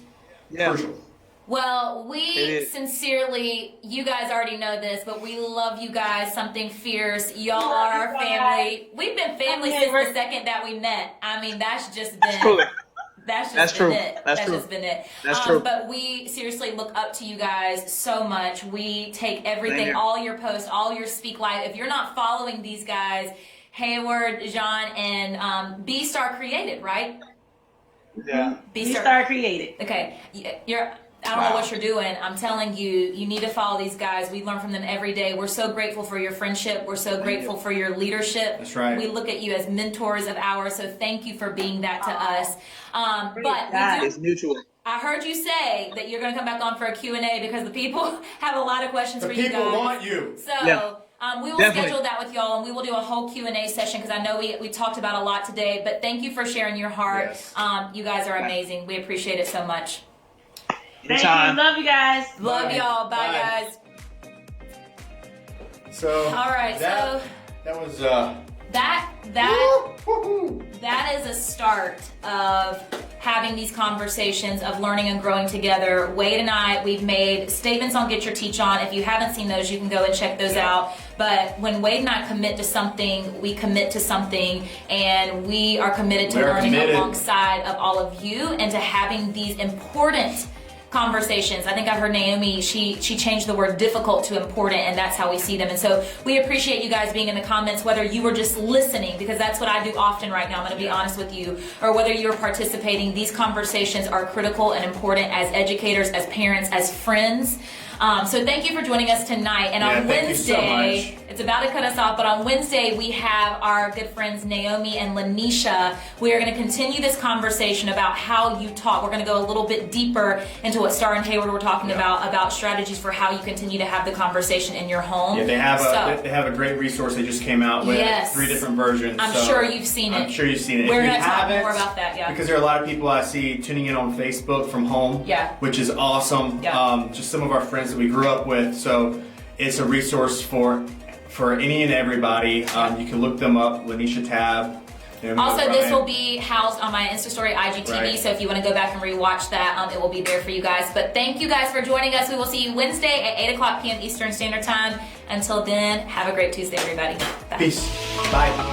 Speaker 3: crucial.
Speaker 7: Well, we sincerely, you guys already know this, but we love you guys, something fierce. Y'all are our family. We've been family since the second that we met. I mean, that's just been... That's just been it. That's just been it.
Speaker 5: That's true.
Speaker 7: But we seriously look up to you guys so much. We take everything, all your posts, all your Speak Live. If you're not following these guys, Hayward, Jean, and B Star Created, right?
Speaker 5: Yeah.
Speaker 6: B Star Created.
Speaker 7: Okay. I don't know what you're doing. I'm telling you, you need to follow these guys. We learn from them every day. We're so grateful for your friendship. We're so grateful for your leadership.
Speaker 3: That's right.
Speaker 7: We look at you as mentors of ours, so thank you for being that to us.
Speaker 5: It's mutual.
Speaker 7: I heard you say that you're going to come back on for a Q&A because the people have a lot of questions for you guys.
Speaker 3: The people want you.
Speaker 7: So we will schedule that with y'all, and we will do a whole Q&A session because I know we talked about a lot today. But thank you for sharing your heart.
Speaker 3: Yes.
Speaker 7: You guys are amazing. We appreciate it so much.
Speaker 6: Thank you. Love you guys.
Speaker 7: Love y'all. Bye, guys.
Speaker 3: So
Speaker 7: all right.
Speaker 3: That was
Speaker 7: that is a start of having these conversations of learning and growing together. Wade and I, we've made statements on Get Your Teach On. If you haven't seen those, you can go and check those out. But when Wade and I commit to something, we commit to something, and we are committed to learning alongside of all of you and to having these important conversations. I think I heard Naomi, she changed the word difficult to important, and that's how we see them. And so we appreciate you guys being in the comments, whether you were just listening, because that's what I do often right now, I'm going to be honest with you, or whether you're participating. These conversations are critical and important as educators, as parents, as friends. So thank you for joining us tonight. And on Wednesday, it's about to cut us off, but on Wednesday we have our good friends Naomi and Lanisha. We are going to continue this conversation about how you talk. We're going to go a little bit deeper into what Star and Hayward were talking about strategies for how you continue to have the conversation in your home.
Speaker 3: Yeah, they have a great resource they just came out with. 3 different versions.
Speaker 7: I'm sure you've seen it.
Speaker 3: I'm sure you've seen it.
Speaker 7: We're going to talk more about that,
Speaker 3: because there are a lot of people I see tuning in on Facebook from home, which is awesome. Just some of our friends that we grew up with, so it's a resource for any and everybody. You can look them up, Lanisha Tab.
Speaker 7: Also, this will be housed on my Insta Story IGTV, so if you want to go back and rewatch that, it will be there for you guys. But thank you guys for joining us. We will see you Wednesday at 8 o'clock p.m. Eastern Standard Time. Until then, have a great Tuesday, everybody. Bye.
Speaker 3: Peace. Bye.